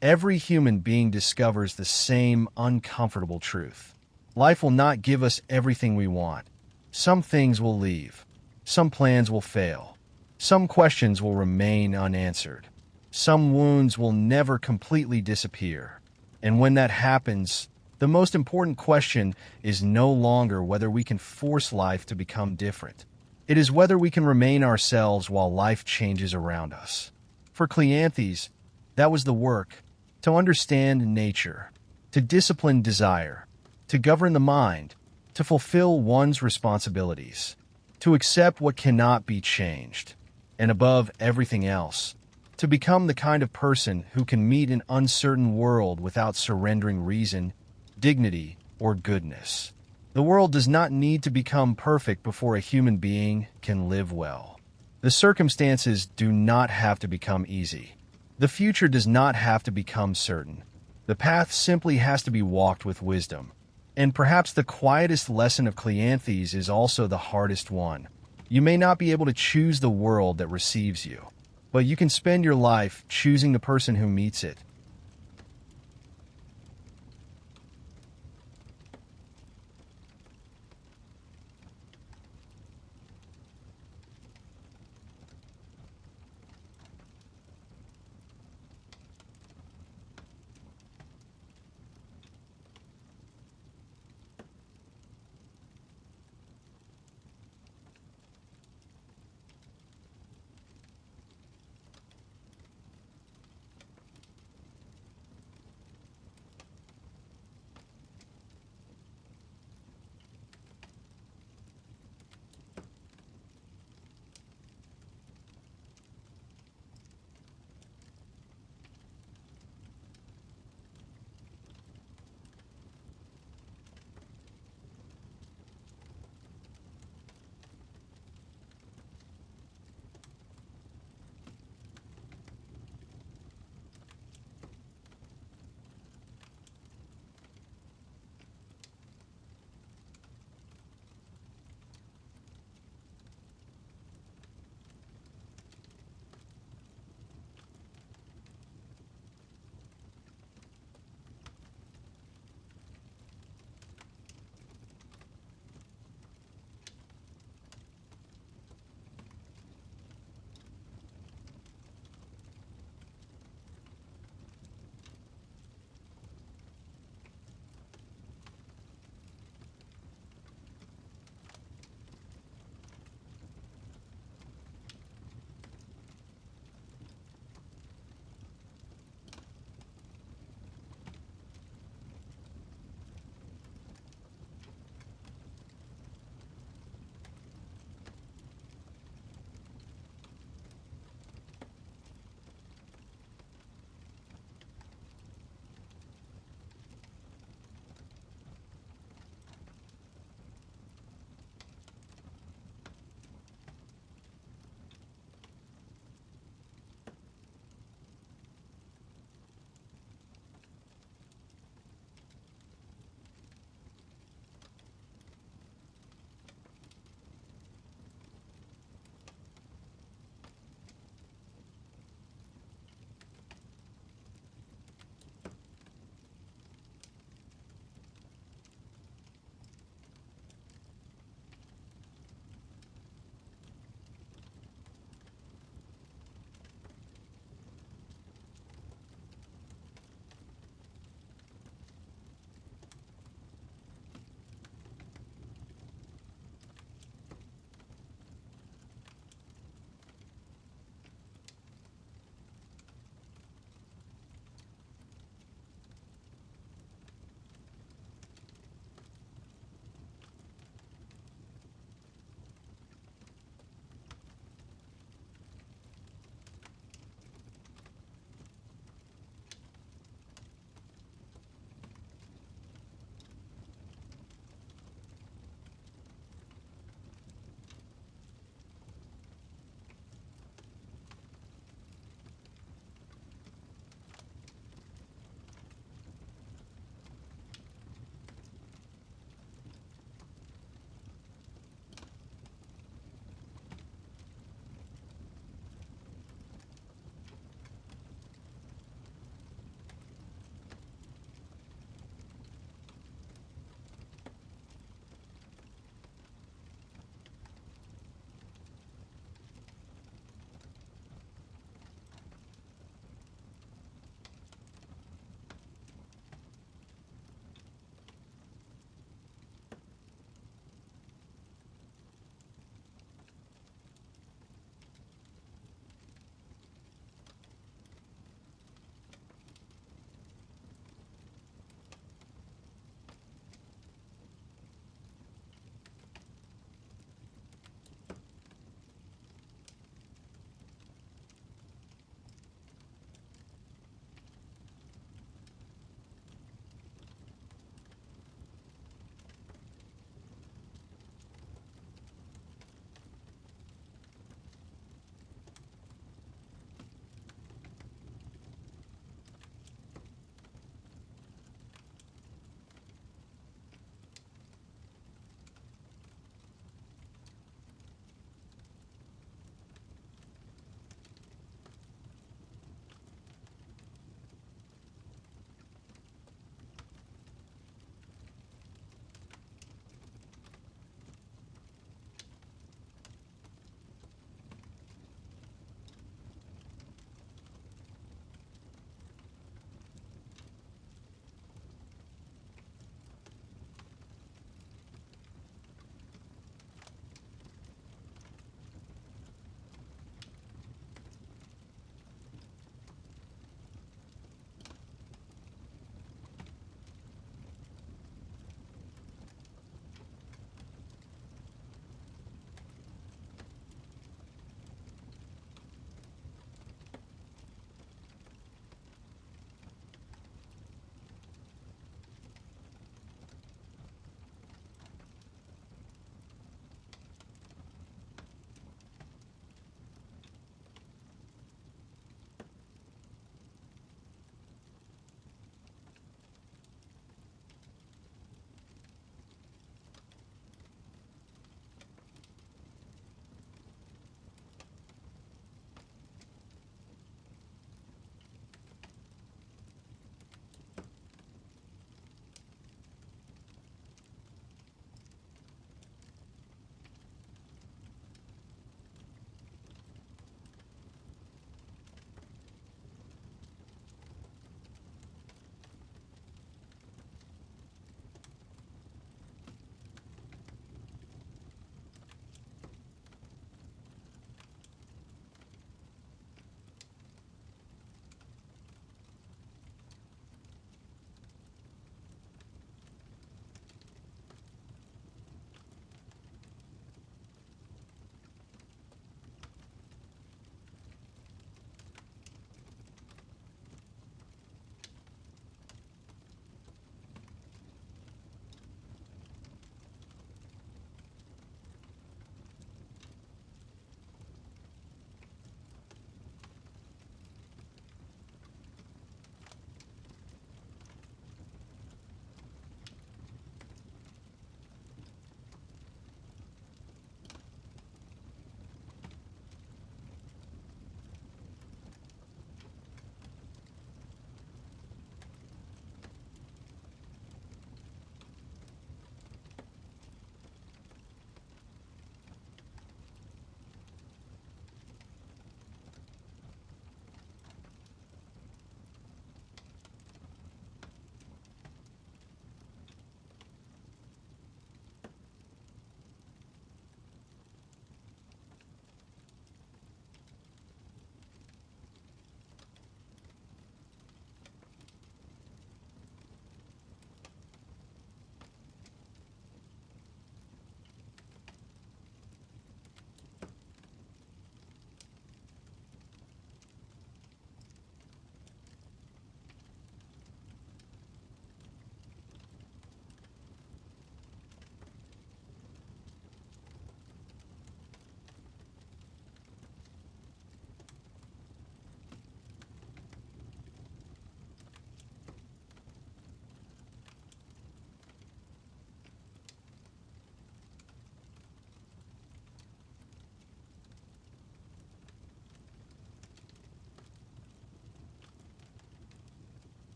every human being discovers the same uncomfortable truth. Life will not give us everything we want. Some things will leave. Some plans will fail. Some questions will remain unanswered. Some wounds will never completely disappear. And when that happens, the most important question is no longer whether we can force life to become different. It is whether we can remain ourselves while life changes around us. For Cleanthes, that was the work: to understand nature, to discipline desire, to govern the mind, to fulfill one's responsibilities, to accept what cannot be changed, and above everything else, to become the kind of person who can meet an uncertain world without surrendering reason, dignity, or goodness. The world does not need to become perfect before a human being can live well. The circumstances do not have to become easy. The future does not have to become certain. The path simply has to be walked with wisdom. And perhaps the quietest lesson of Cleanthes is also the hardest one. You may not be able to choose the world that receives you, but you can spend your life choosing the person who meets it.